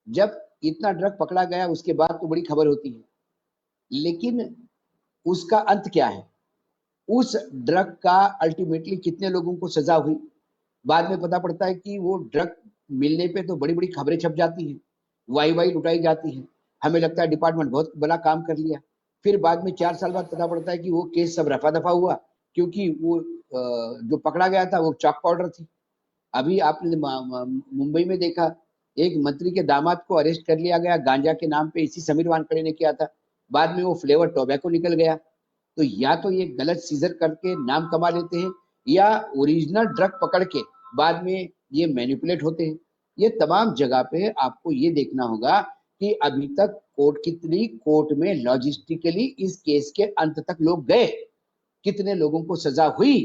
जब इतना ड्रग पकड़ा गया उसके बाद तो बड़ी खबर होती है, लेकिन उसका अंत क्या है? उस ड्रग का अल्टीमेटली कितने लोगों को सजा हुई? बाद में पता पड़ता है कि वो ड्रग मिलने पे तो बड़ी बड़ी खबरें छप जाती हैं, वाई वाई लुटाई जाती है, हमें लगता है डिपार्टमेंट बहुत बड़ा काम कर लिया। फिर बाद में 4 साल बाद पता पड़ता है कि वो केस सब रफा दफा हुआ, क्योंकि वो जो पकड़ा गया था वो चॉक पाउडर थी। अभी आपने मुंबई में देखा, एक मंत्री के दामाद को अरेस्ट कर लिया गया गांजा के नाम पे, इसी समीर वानखड़े ने किया था। बाद में वो फ्लेवर टोबैको निकल गया। तो या तो ये गलत सीजर करके नाम कमा लेते हैं, या ओरिजिनल ड्रग पकड़ के बाद में ये मैनिपुलेट होते हैं। ये तमाम जगह पे आपको ये देखना होगा कि अभी तक कोर्ट में लॉजिस्टिकली इस केस के अंत तक लोग गए, कितने लोगों को सजा हुई,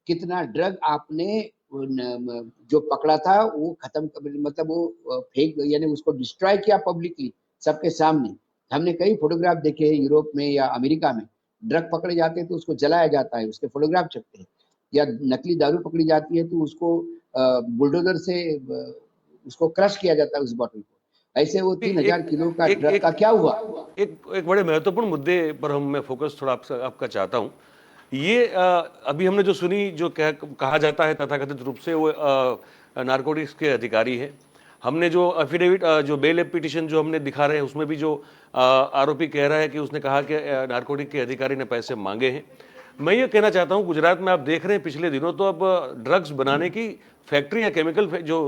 कितना ड्रग आपने जो पकड़ा था वो खत्म, मतलब वो फेंक, यानी उसको डिस्ट्रॉय किया पब्लिकली सबके सामने। हमने कई फोटोग्राफ देखे हैं यूरोप में या अमेरिका में, ड्रग पकड़े जाते हैं तो उसको जलाया जाता है, उसके फोटोग्राफ छपते हैं। या नकली दारू पकड़ी जाती है तो उसको बुलडोजर से उसको क्रश किया जाता है उस बॉटल को। ऐसे वो 3,000 किलो का एक ड्रग का क्या हुआ? एक बड़े महत्वपूर्ण मुद्दे पर मैं फोकस थोड़ा आपका चाहता हूं। ये अभी हमने जो सुनी, जो कहा जाता है तथाकथित रूप से वो नारकोटिक्स के अधिकारी हैं। हमने जो एफिडेविट, जो बेल पिटिशन जो हमने दिखा रहे हैं, उसमें भी जो आरोपी कह रहा है कि उसने कहा कि नारकोटिक के अधिकारी ने पैसे मांगे हैं। मैं ये कहना चाहता हूं, गुजरात में आप देख रहे हैं पिछले दिनों तो अब ड्रग्स बनाने की फैक्ट्री या केमिकल जो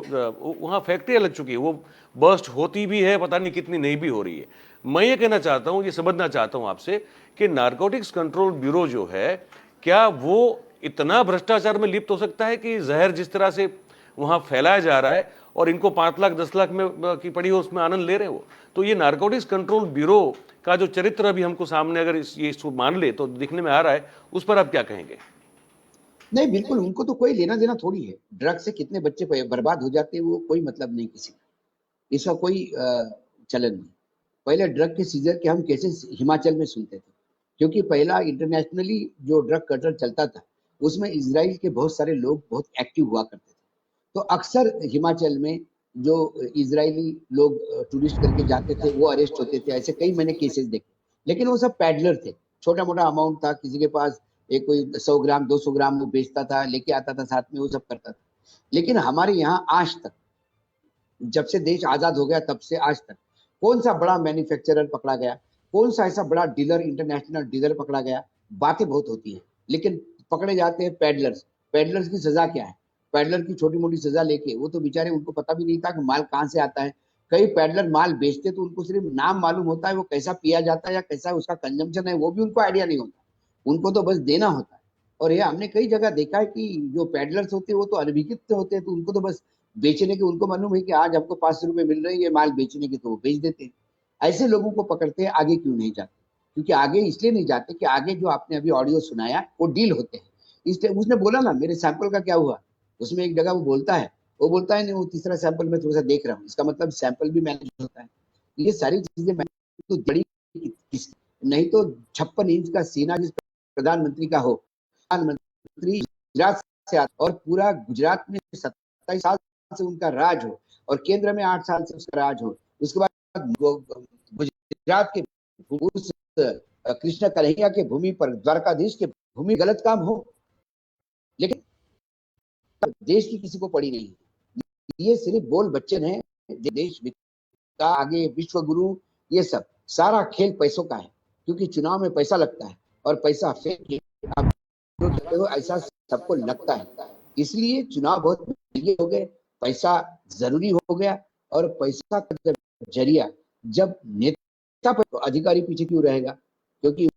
वहाँ फैक्ट्रियाँ लग चुकी है, वो बर्स्ट होती भी है, पता नहीं कितनी नहीं भी हो रही है। मैं ये कहना चाहता हूँ, ये समझना चाहता हूँ आपसे कि नारकोटिक्स कंट्रोल ब्यूरो जो है, क्या वो इतना भ्रष्टाचार में लिप्त हो सकता है कि जहर जिस तरह से वहाँ फैलाया जा रहा है और इनको 5 लाख 10 लाख में की पड़ी हो उसमें आनंद ले रहे हो? तो ये नारकोटिक्स कंट्रोल ब्यूरो का जो चरित्र अभी हमको सामने अगर ये इसको मान ले तो दिखने में आ रहा है, उस पर आप क्या कहेंगे? नहीं, बिल्कुल उनको तो कोई लेना देना थोड़ी है। ड्रग से कितने बच्चे बर्बाद हो जाते हैं वो कोई मतलब नहीं किसी का, इसका कोई चलन नहीं। पहले ड्रग के सीजर के हम केसेस हिमाचल में सुनते थे, क्योंकि पहला इंटरनेशनली जो ड्रग कल्चर चलता था उसमें इजराइल के बहुत सारे लोग बहुत एक्टिव हुआ करते थे। तो अक्सर हिमाचल में जो इजरायली लोग टूरिस्ट करके जाते थे वो अरेस्ट होते थे। ऐसे कई मैंने केसेस देखे, लेकिन वो सब पैडलर थे, छोटा मोटा अमाउंट था, किसी के पास एक कोई 100 ग्राम 200 ग्राम वो बेचता था, लेके आता था साथ में, वो सब करता था। लेकिन हमारे यहाँ आज तक, जब से देश आजाद हो गया तब से आज तक, कौन सा बड़ा मैन्युफैक्चरर पकड़ा गया? कौन सा ऐसा बड़ा डीलर, इंटरनेशनल डीलर पकड़ा गया? बातें बहुत होती है, लेकिन पकड़े जाते हैं पैडलर्स। पैडलर्स की सजा क्या है? पैडलर की छोटी मोटी सजा लेके, वो तो बेचारे, उनको पता भी नहीं था कि माल कहाँ से आता है। कई पैडलर माल बेचते तो उनको सिर्फ नाम मालूम होता है, वो कैसा पिया जाता है या कैसा उसका कंजम्पशन है वो भी उनको आइडिया नहीं होता, उनको तो बस देना होता है। और ये हमने कई जगह देखा है कि जो पैडलर्स होते हैं वो तो अनभिज्ञ होते हैं, तो उनको तो बस बेचने के, उनको मालूम है कि आज हमको 500 रुपए मिल रहे हैं, ये माल बेचने के, तो वो बेच देते हैं। ऐसे लोगों को पकड़ते हैं, आगे क्यों नहीं जाते? क्योंकि आगे इसलिए नहीं जाते कि आगे जो आपने अभी ऑडियो सुनाया वो डील होते हैं। इसलिए उसने बोला ना मेरे सैंपल का क्या हुआ, उसमें एक जगह वो बोलता है नहीं, वो तीसरा सैंपल मैं थोड़ा सा देख रहा हूँ, इसका मतलब सैंपल भी मैनेज होता है। ये सारी चीजें तो बड़ी, नहीं तो 56 इंच का सीना जिस प्रधानमंत्री का हो, प्रधानमंत्री गुजरात से आता और पूरा गुजरात में 27 साल से उनका राज हो और केंद्र में 8 साल से उसका राज हो, उसके बाद गुजरात के उस कृष्ण कन्हैया के भूमि पर, द्वारकाधीश के भूमि गलत काम हो, लेकिन देश की किसी को पड़ी नहीं। ये सिर्फ बोल बच्चन है, देश का आगे विश्व गुरु, ये सब सारा खेल पैसों का है, क्योंकि चुनाव में पैसा लगता है और पैसा फेंक आप जो कहते हो ऐसा सबको लगता है। इसलिए चुनाव बहुत महंगे हो गए, पैसा जरूरी हो गया, और पैसा का जब जरिया, जब नेता पर, तो अधिकारी पीछे क्यों रहेगा? क्योंकि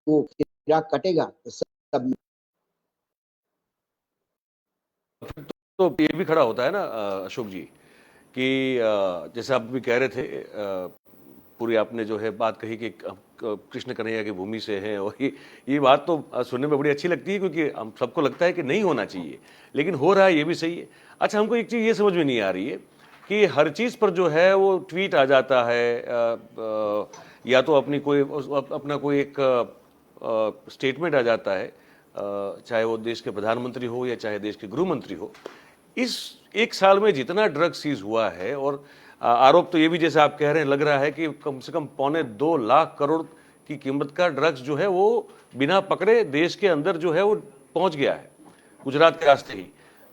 वो खीरा कटेगा तो सब फिर तो ये भी खड़ा होता है ना अशोक जी कि जैसे आप भी कह रहे थे, पूरी आपने जो है बात कही कि कृष्ण कन्हैया की भूमि से हैं, और ये बात तो सुनने में बड़ी अच्छी लगती है क्योंकि हम सबको लगता है कि नहीं होना चाहिए, लेकिन हो रहा है, ये भी सही है। अच्छा, हमको एक चीज़ ये समझ में नहीं आ रही है कि हर चीज़ पर जो है वो ट्वीट आ जाता है, या तो अपना कोई एक स्टेटमेंट आ जाता है, चाहे वो देश के प्रधानमंत्री हो या चाहे देश के गृह मंत्री हो। इस एक साल में जितना ड्रग सीज हुआ है, और आरोप तो ये भी जैसे आप कह रहे हैं लग रहा है कि कम से कम 2.25 करोड़ की कीमत का ड्रग्स जो है वो बिना पकड़े देश के अंदर जो है वो पहुंच गया है, गुजरात के रास्ते ही।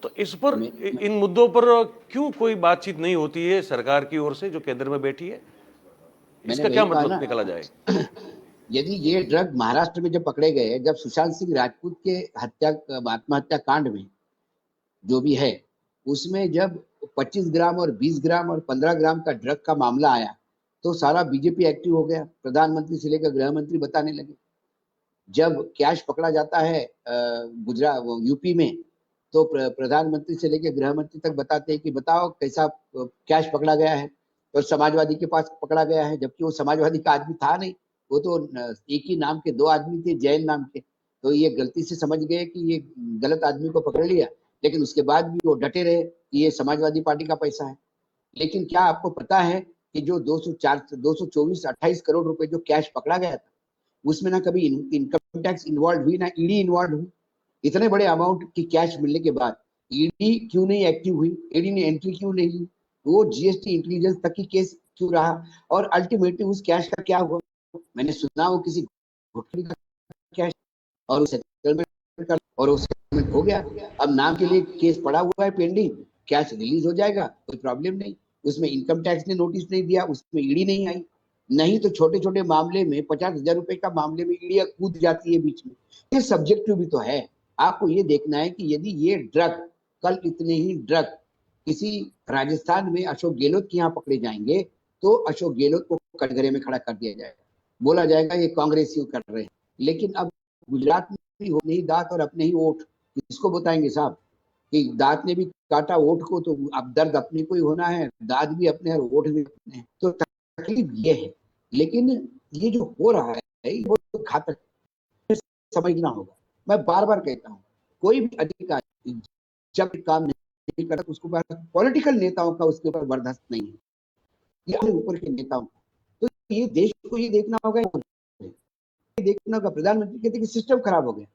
तो इस पर, इन मुद्दों पर क्यों कोई बातचीत नहीं होती है सरकार की ओर से जो केंद्र में बैठी है? इसका क्या मतलब निकला जाए? यदि ये ड्रग महाराष्ट्र में जब पकड़े गए, जब सुशांत सिंह राजपूत के आत्महत्या कांड में जो भी है, उसमें जब 25 ग्राम और 20 ग्राम और 15 ग्राम का ड्रग का मामला आया तो सारा बीजेपी एक्टिव हो गया। प्रधानमंत्री से लेकर गृह मंत्री बताने लगे। जब कैश पकड़ा जाता है गुजरात यूपी में, तो प्रधानमंत्री से लेकर गृह मंत्री तक बताते हैं कि बताओ कैसा कैश पकड़ा गया है, और समाजवादी के पास पकड़ा गया है, जबकि वो समाजवादी का आदमी था नहीं, वो तो एक ही नाम के 2 आदमी थे, जैन नाम के। तो ये गलती से समझ गए कि ये गलत आदमी को पकड़ लिया, लेकिन उसके बाद भी वो डटे रहे कि ये समाजवादी पार्टी का पैसा है। लेकिन क्या आपको पता है कि जो 228 करोड़ रुपए जो कैश पकड़ा गया था, उसमें ना कभी इनकम टैक्स इन्वॉल्व हुई, ना ईडी इन्वॉल्व हुई। इतने बड़े अमाउंट की कैश मिलने के बाद ईडी क्यों नहीं एक्टिव हुई, ईडी ने एंट्री क्यों नहीं ली, वो जीएसटी इंटेलिजेंस तक की केस क्यों रहा, और अल्टीमेटली उस कैश का क्या हुआ? मैंने सुना वो किसी घोटाले का कैश, और उस सेटलमेंट कर, और वो सेटलमेंट हो गया। अब नाम के लिए केस पड़ा हुआ है पेंडिंग, कैश रिलीज हो जाएगा, कोई प्रॉब्लम नहीं। उसमें इनकम टैक्स ने नोटिस नहीं दिया, उसमें ईडी नहीं आई। नहीं तो छोटे छोटे मामले में 50,000 रुपए का मामले में ईडी कूद जाती है बीच में। ये सब्जेक्टिव भी तो है। आपको ये देखना है कि यदि ये ड्रग, कल इतने ही ड्रग किसी राजस्थान में अशोक गहलोत के यहाँ पकड़े जाएंगे, तो अशोक गहलोत को कटघरे में खड़ा कर दिया जाएगा, बोला जाएगा ये कांग्रेसियों कर रहे हैं। लेकिन अब गुजरात में भी हो नहीं दांत और अपने ही ओठ, किसको बताएंगे साहब कि दांत ने भी काटा ओठ को, तो अब दर्द अपने को ही होना है, दांत भी अपने और ओठ भी अपने हैं। तो तकलीफ ये है। लेकिन ये जो हो रहा है वो घातक समझना होगा। मैं बार बार कहता हूँ, कोई भी अधिकारी जब काम नहीं करता उसको पॉलिटिकल नेताओं का उसके ऊपर बर्दाश्त नहीं है, ये ऊपर के नेताओं का। तो ये देश को ये देखना होगा, देखना होगा। प्रधानमंत्री कहते कि सिस्टम खराब हो गया।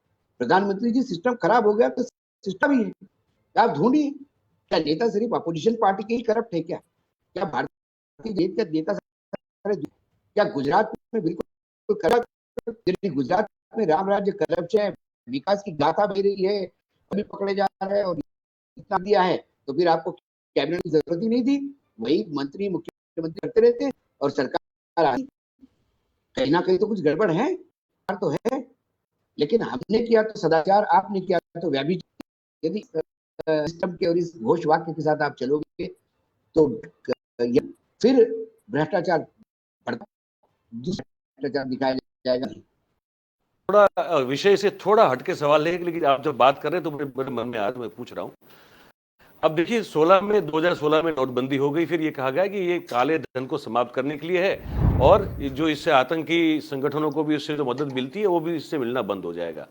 प्रधानमंत्री जी, सिस्टम खराब हो गया तो सिस्टम ही है, आप ढूंढिए। क्या नेता सिर्फ अपोजिशन पार्टी के ही करप्ट है क्या? क्या भारतीय नेता क्या गुजरात में बिल्कुल करप्ट? गुजरात में राम राज्य करप्ट है, विकास की गाथा बह रही है, अभी पकड़े जा रहे हैं और इतना दिया है, तो फिर आपको कैबिनेट की जरूरत ही नहीं थी। वही मंत्री मुख्यमंत्री करते रहते हैं और सरकार कहीं ना कहीं तो कुछ गड़बड़ है तो है। लेकिन हमने किया तो सदाचार, आपने किया तो व्यभिचार। यदि सिस्टम के और इस घोष वाक्य के साथ आप चलोगे तो फिर भ्रष्टाचार बढ़ता, दूसरा भ्रष्टाचार दिखाया जाएगा। थोड़ा विषय से थोड़ा हटके सवाल है, लेकिन आप जब बात कर रहे हैं तो मेरे मन में आज मैं पूछ रहा हूँ। अब देखिए 2016 में नोटबंदी हो गई, फिर ये कहा गया कि ये काले धन को समाप्त करने के लिए है, और जो इससे आतंकी संगठनों को भी इससे जो मदद मिलती है वो भी इससे मिलना बंद हो जाएगा।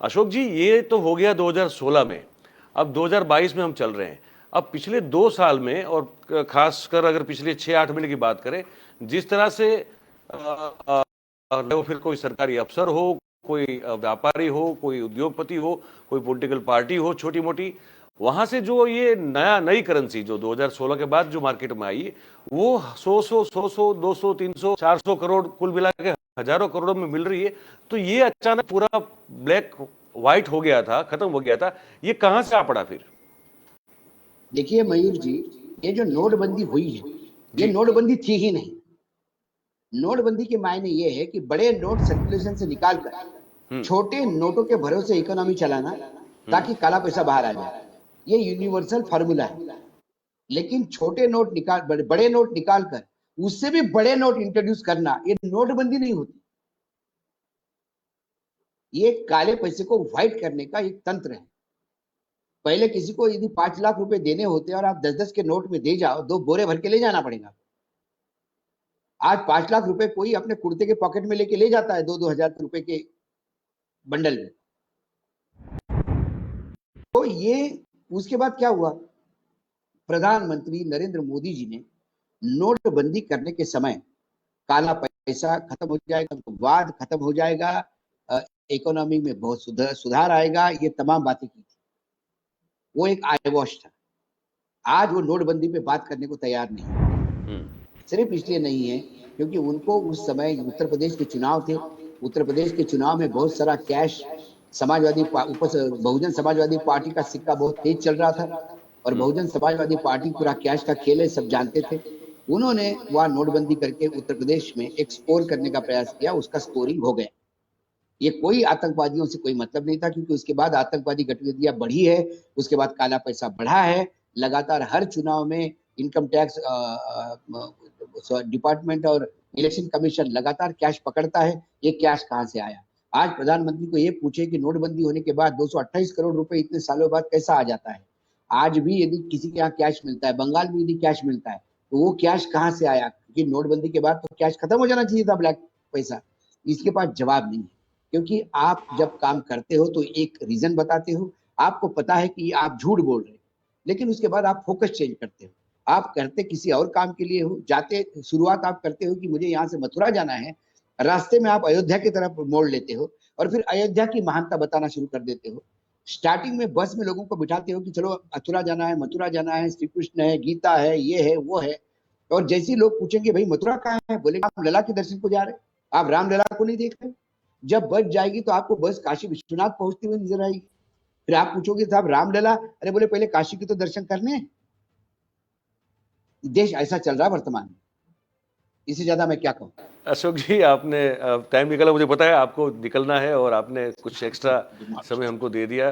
अशोक जी, ये तो हो गया 2016 में, अब 2022 में हम चल रहे हैं। अब पिछले 2 साल में, और खासकर अगर पिछले 6-8 महीने की बात करें, जिस तरह से वो फिर कोई सरकारी अफसर हो, कोई व्यापारी हो, कोई उद्योगपति हो, कोई पॉलिटिकल पार्टी हो छोटी मोटी, वहां से जो ये नई करेंसी जो 2016 के बाद जो मार्केट में आई, वो 100, 200, 300, 400 करोड़ कुल मिला के हजारों करोड़ों में मिल रही है। तो ये अचानक पूरा ब्लैक व्हाइट हो गया था, खत्म हो गया था, ये कहां से आ पड़ा फिर? देखिए मयूर जी, ये जो नोटबंदी हुई है, ये नोटबंदी थी ही नहीं। नोटबंदी के मायने ये है कि बड़े नोट सर्कुलेशन से निकालकर छोटे नोटों के भरोसे इकोनॉमी चलाना, ताकि काला पैसा बाहर आ जाए। ये यूनिवर्सल फार्मूला है। लेकिन छोटे नोट बड़े नोट निकालकर उससे भी बड़े नोट इंट्रोड्यूस करना, ये नोटबंदी नहीं होती। ये काले पैसे को व्हाइट करने का एक तंत्र है। पहले किसी को यदि 5 लाख रुपए देने होते और आप 10-10 के नोट में दे जाओ, 2 बोरे भर के ले जाना पड़ेगा। आज 5 लाख रुपए कोई अपने कुर्ते के पॉकेट में लेके ले जाता है, 2-2 हजार रुपए के बंडल में। तो ये उसके बाद क्या हुआ, प्रधानमंत्री नरेंद्र मोदी जी ने नोटबंदी करने के समय काला पैसा खत्म हो जाएगा, वाद खत्म हो जाएगा, इकोनॉमी में बहुत सुधार आएगा, ये तमाम बातें की थी। वो एक आई वॉश था। आज वो नोटबंदी पे बात करने को तैयार नहीं है। सिर्फ इसलिए नहीं है क्योंकि उनको उस समय उत्तर प्रदेश के चुनाव थे, उत्तर प्रदेश के चुनाव में बहुत सारा कैश समाजवादी बहुजन समाजवादी पार्टी का सिक्का बहुत तेज चल रहा था और बहुजन समाजवादी पार्टी पूरा कैश का खेल है, सब जानते थे। उन्होंने वहां नोटबंदी करके उत्तर प्रदेश में एक स्कोर करने का प्रयास किया, उसका स्कोरिंग हो गया। ये कोई आतंकवादियों से कोई मतलब नहीं था क्योंकि उसके बाद आतंकवादी गतिविधियां बढ़ी है, उसके बाद काला पैसा बढ़ा है। लगातार हर चुनाव में इनकम टैक्स डिपार्टमेंट और इलेक्शन कमीशन लगातार कैश पकड़ता है। ये कैश कहां से आया? आज प्रधानमंत्री को ये पूछे कि नोटबंदी होने के बाद 228 करोड़ रुपए इतने सालों बाद कैसा आ जाता है? आज भी यदि किसी के यहाँ कैश मिलता है, बंगाल में यदि कैश मिलता है, तो वो कैश कहाँ से आया? क्योंकि नोटबंदी के बाद तो कैश खत्म हो जाना चाहिए था, ब्लैक पैसा। इसके पास जवाब नहीं है क्योंकि आप जब काम करते हो तो एक रीजन बताते हो, आपको पता है कि आप झूठ बोल रहे हो, लेकिन उसके बाद आप फोकस चेंज करते हो। आप करते किसी और काम के लिए हो, जाते शुरुआत आप करते हो कि मुझे यहाँ से मथुरा जाना है, रास्ते में आप अयोध्या की तरफ मोड़ लेते हो और फिर अयोध्या की महानता बताना शुरू कर देते हो। स्टार्टिंग में बस में लोगों को बिठाते हो कि चलो मथुरा जाना है, मथुरा जाना है, श्री कृष्ण है, गीता है, ये है, वो है। और जैसे ही लोग पूछेंगे भाई मथुरा कहाँ है, बोले आप लला के दर्शन को जा रहे, आप रामलला को नहीं देख रहे। जब बस जाएगी तो आपको बस काशी विश्वनाथ पहुंचती हुई नजर आएगी, फिर आप पूछोगे साहब रामलला, अरे बोले पहले काशी के तो दर्शन करने हैं। देश ऐसा चल रहा है वर्तमान में, इससे ज्यादा मैं क्या कहूँ। अशोक जी, आपने टाइम निकाला, मुझे पता है आपको निकलना है और आपने कुछ एक्स्ट्रा समय हमको दे दिया।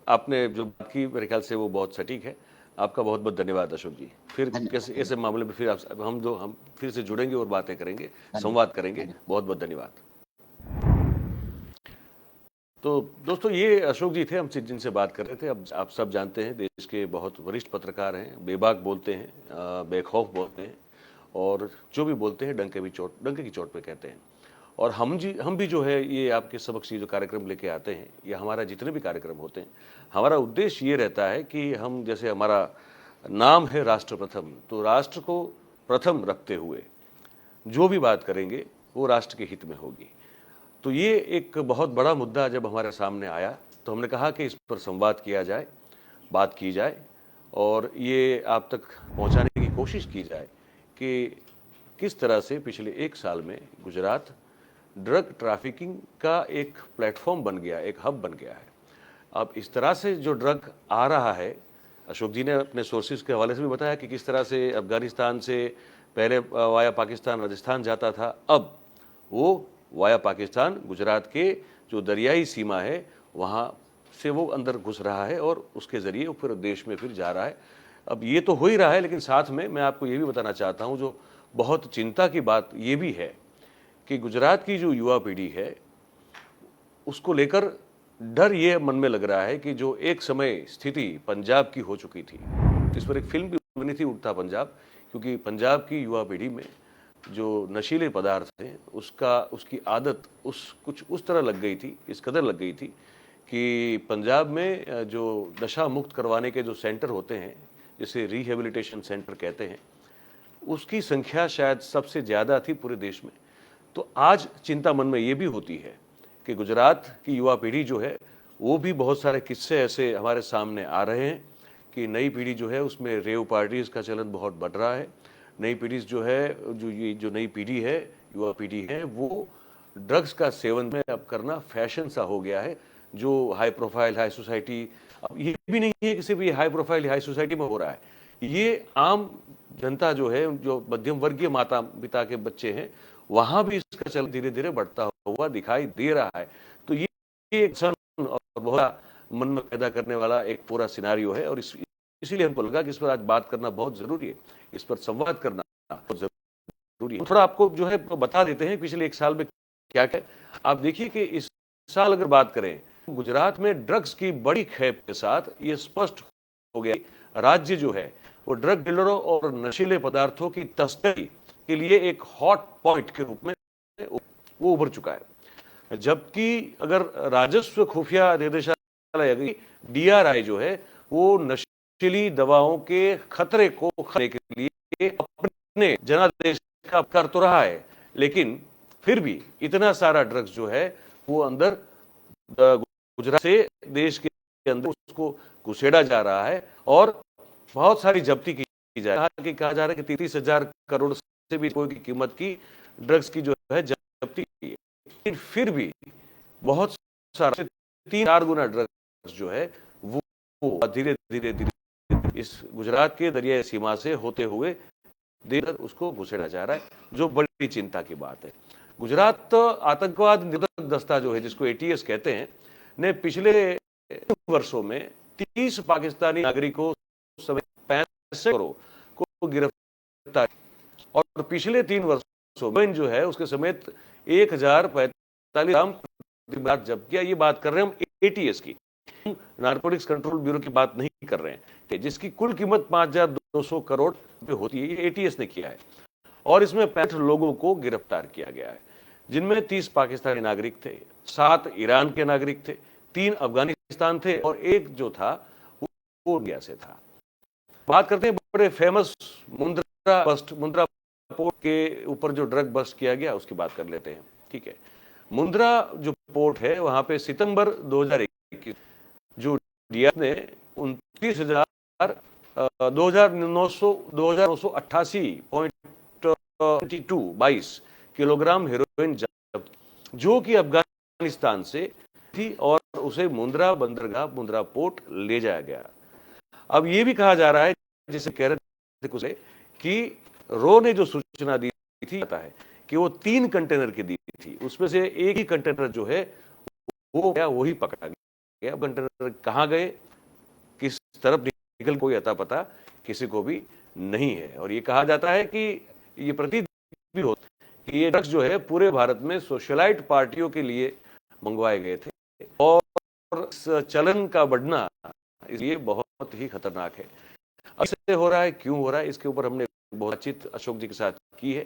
आपने जो बात की मेरे ख्याल से वो बहुत सटीक है। आपका बहुत बहुत धन्यवाद अशोक जी। फिर कैसे ऐसे मामले में फिर हम फिर से जुड़ेंगे और बातें करेंगे, संवाद करेंगे। बहुत बहुत धन्यवाद। तो दोस्तों, ये अशोक जी थे, हमसे जिनसे बात कर रहे थे। अब आप सब जानते हैं, देश के बहुत वरिष्ठ पत्रकार हैं, बेबाक बोलते हैं, बेखौफ बोलते हैं और जो भी बोलते हैं डंके की चोट पे कहते हैं। और हम भी जो है ये आपके समक्ष ये जो कार्यक्रम लेके आते हैं, या हमारा जितने भी कार्यक्रम होते हैं, हमारा उद्देश्य ये रहता है कि हम, जैसे हमारा नाम है राष्ट्र प्रथम, तो राष्ट्र को प्रथम रखते हुए जो भी बात करेंगे वो राष्ट्र के हित में होगी। तो ये एक बहुत बड़ा मुद्दा जब हमारे सामने आया तो हमने कहा कि इस पर संवाद किया जाए, बात की जाए और ये आप तक पहुंचाने की कोशिश की जाए कि किस तरह से पिछले 1 साल में गुजरात ड्रग ट्रैफिकिंग का एक प्लेटफॉर्म बन गया, एक हब बन गया है। अब इस तरह से जो ड्रग आ रहा है, अशोक जी ने अपने सोर्सेज के हवाले से भी बताया कि किस तरह से अफगानिस्तान से पहले वाया पाकिस्तान, राजस्थान जाता था, अब वो वाया पाकिस्तान गुजरात के जो दरियाई सीमा है वहाँ से वो अंदर घुस रहा है और उसके ज़रिए वो फिर देश में फिर जा रहा है। अब ये तो हो ही रहा है, लेकिन साथ में मैं आपको ये भी बताना चाहता हूँ, जो बहुत चिंता की बात ये भी है कि गुजरात की जो युवा पीढ़ी है उसको लेकर डर ये मन में लग रहा है कि जो एक समय स्थिति पंजाब की हो चुकी थी, इस पर एक फिल्म भी बनी थी, उड़ता पंजाब, क्योंकि पंजाब की युवा पीढ़ी में जो नशीले पदार्थ थे उसकी आदत कुछ उस तरह लग गई थी, इस कदर लग गई थी कि पंजाब में जो नशा मुक्त करवाने के जो सेंटर होते हैं, जिसे रिहेबिलिटेशन सेंटर कहते हैं, उसकी संख्या शायद सबसे ज़्यादा थी पूरे देश में। तो आज चिंता मन में ये भी होती है कि गुजरात की युवा पीढ़ी जो है वो भी, बहुत सारे किस्से ऐसे हमारे सामने आ रहे हैं कि नई पीढ़ी जो है उसमें रेव पार्टीज़ का चलन बहुत बढ़ रहा है। नई पीढ़ी जो है, जो नई पीढ़ी है, युवा पीढ़ी है, वो ड्रग्स का सेवन में अब करना फैशन सा हो गया है, जो हाई प्रोफाइल, हाई सोसाइटी, अब ये भी नहीं है कि सिर्फ ये हाई प्रोफाइल, हाई सोसाइटी में हो रहा है, ये आम जनता जो है, जो मध्यम वर्गीय माता पिता के बच्चे हैं, वहाँ भी इसका चलन धीरे धीरे बढ़ता हुआ दिखाई दे रहा है। तो ये एक और बहुत मन में पैदा करने वाला एक पूरा सिनारियो है और इसीलिए हमको लगा कि इस पर आज बात करना बहुत ज़रूरी है, इस पर संवाद करना बहुत ज़रूरी है। थोड़ा आपको जो है बता देते हैं पिछले 1 साल में क्या क्या। आप देखिए कि इस साल अगर बात करें गुजरात में ड्रग्स की बड़ी खेप के साथ ये स्पष्ट हो गया, राज्य जो है वो ड्रग डीलरों और नशीले पदार्थों की तस्करी के लिए एक हॉट पॉइंट के रूप में वो उभर चुका है। जबकि अगर राजस्व खुफिया निदेशालय DRI जो है वो नशीली दवाओं के खतरे को खतरे के लिए अपने जनादेश का कर तो रहा है, लेकिन फिर भी इतना सारा ड्रग्स जो है वो अंदर गुजरात से देश के अंदर उसको घुसेड़ा जा रहा है और बहुत सारी जब्ती की जा रही है। कहा जा रहा है कि 30,000 करोड़ से भी कोई की कीमत की ड्रग्स की जो है जब्ती की है, लेकिन फिर भी बहुत सारा 3-4 गुना ड्रग्स जो है वो धीरे धीरे इस गुजरात के दरियाई सीमा से होते हुए देर उसको घुसेड़ा जा रहा है, जो बड़ी चिंता की बात है। गुजरात आतंकवाद निरोधक दस्ता जो है, जिसको ATS कहते हैं, ने पिछले वर्षों में 30 पाकिस्तानी नागरिकों समेत 65 करोड़ को गिरफ्तार और पिछले 3 वर्षों में जो है उसके समेत 1045 ग्राम जब्त किया। ये बात कर रहे हैं हम ATS की, नारकोटिक्स कंट्रोल ब्यूरो की बात नहीं कर रहे हैं, जिसकी कुल कीमत 5,200 करोड़ रुपए होती है। ये ATS ने किया है और इसमें 65 लोगों को गिरफ्तार किया गया है, जिनमें 30 पाकिस्तानी नागरिक थे, 7 ईरान के नागरिक थे, 3 अफगानिस्तान थे और एक जो था वो इंडिया से था। बात करते हैं बड़े फेमस मुंद्रा पोर्ट के ऊपर जो ड्रग बस्ट किया गया उसकी बात कर लेते हैं। ठीक है, मुंद्रा जो पोर्ट है वहां पे सितंबर 2021 जो DRI ने 29,988.22 किलोग्राम हेरोइन जब्त, जो कि अफगानिस्तान से थी और उसे मुंद्रा बंदरगाह मुंद्रा पोर्ट ले जाया गया। अब ये भी कहा जा रहा है, जिसे कह रहे थे कि रो ने जो सूचना दी थी पता है कि वो 3 कंटेनर की दी थी, उसमें से एक ही कंटेनर जो है वो ही पकड़ा गया। कंटेनर कहाँ गए, किस तरफ निकल, कोई अता पता किसी को भी नहीं है। और ये कहा जाता है कि ये प्रतीत भी होता है कि ये ड्रग्स जो है पूरे भारत में सोशलाइट पार्टियों के लिए मंगवाए गए थे और चलन का बढ़ना इसलिए बहुत ही खतरनाक है। ऐसे हो रहा है, क्यों हो रहा है, इसके ऊपर हमने बहुत बातचीत अशोक जी के साथ की है।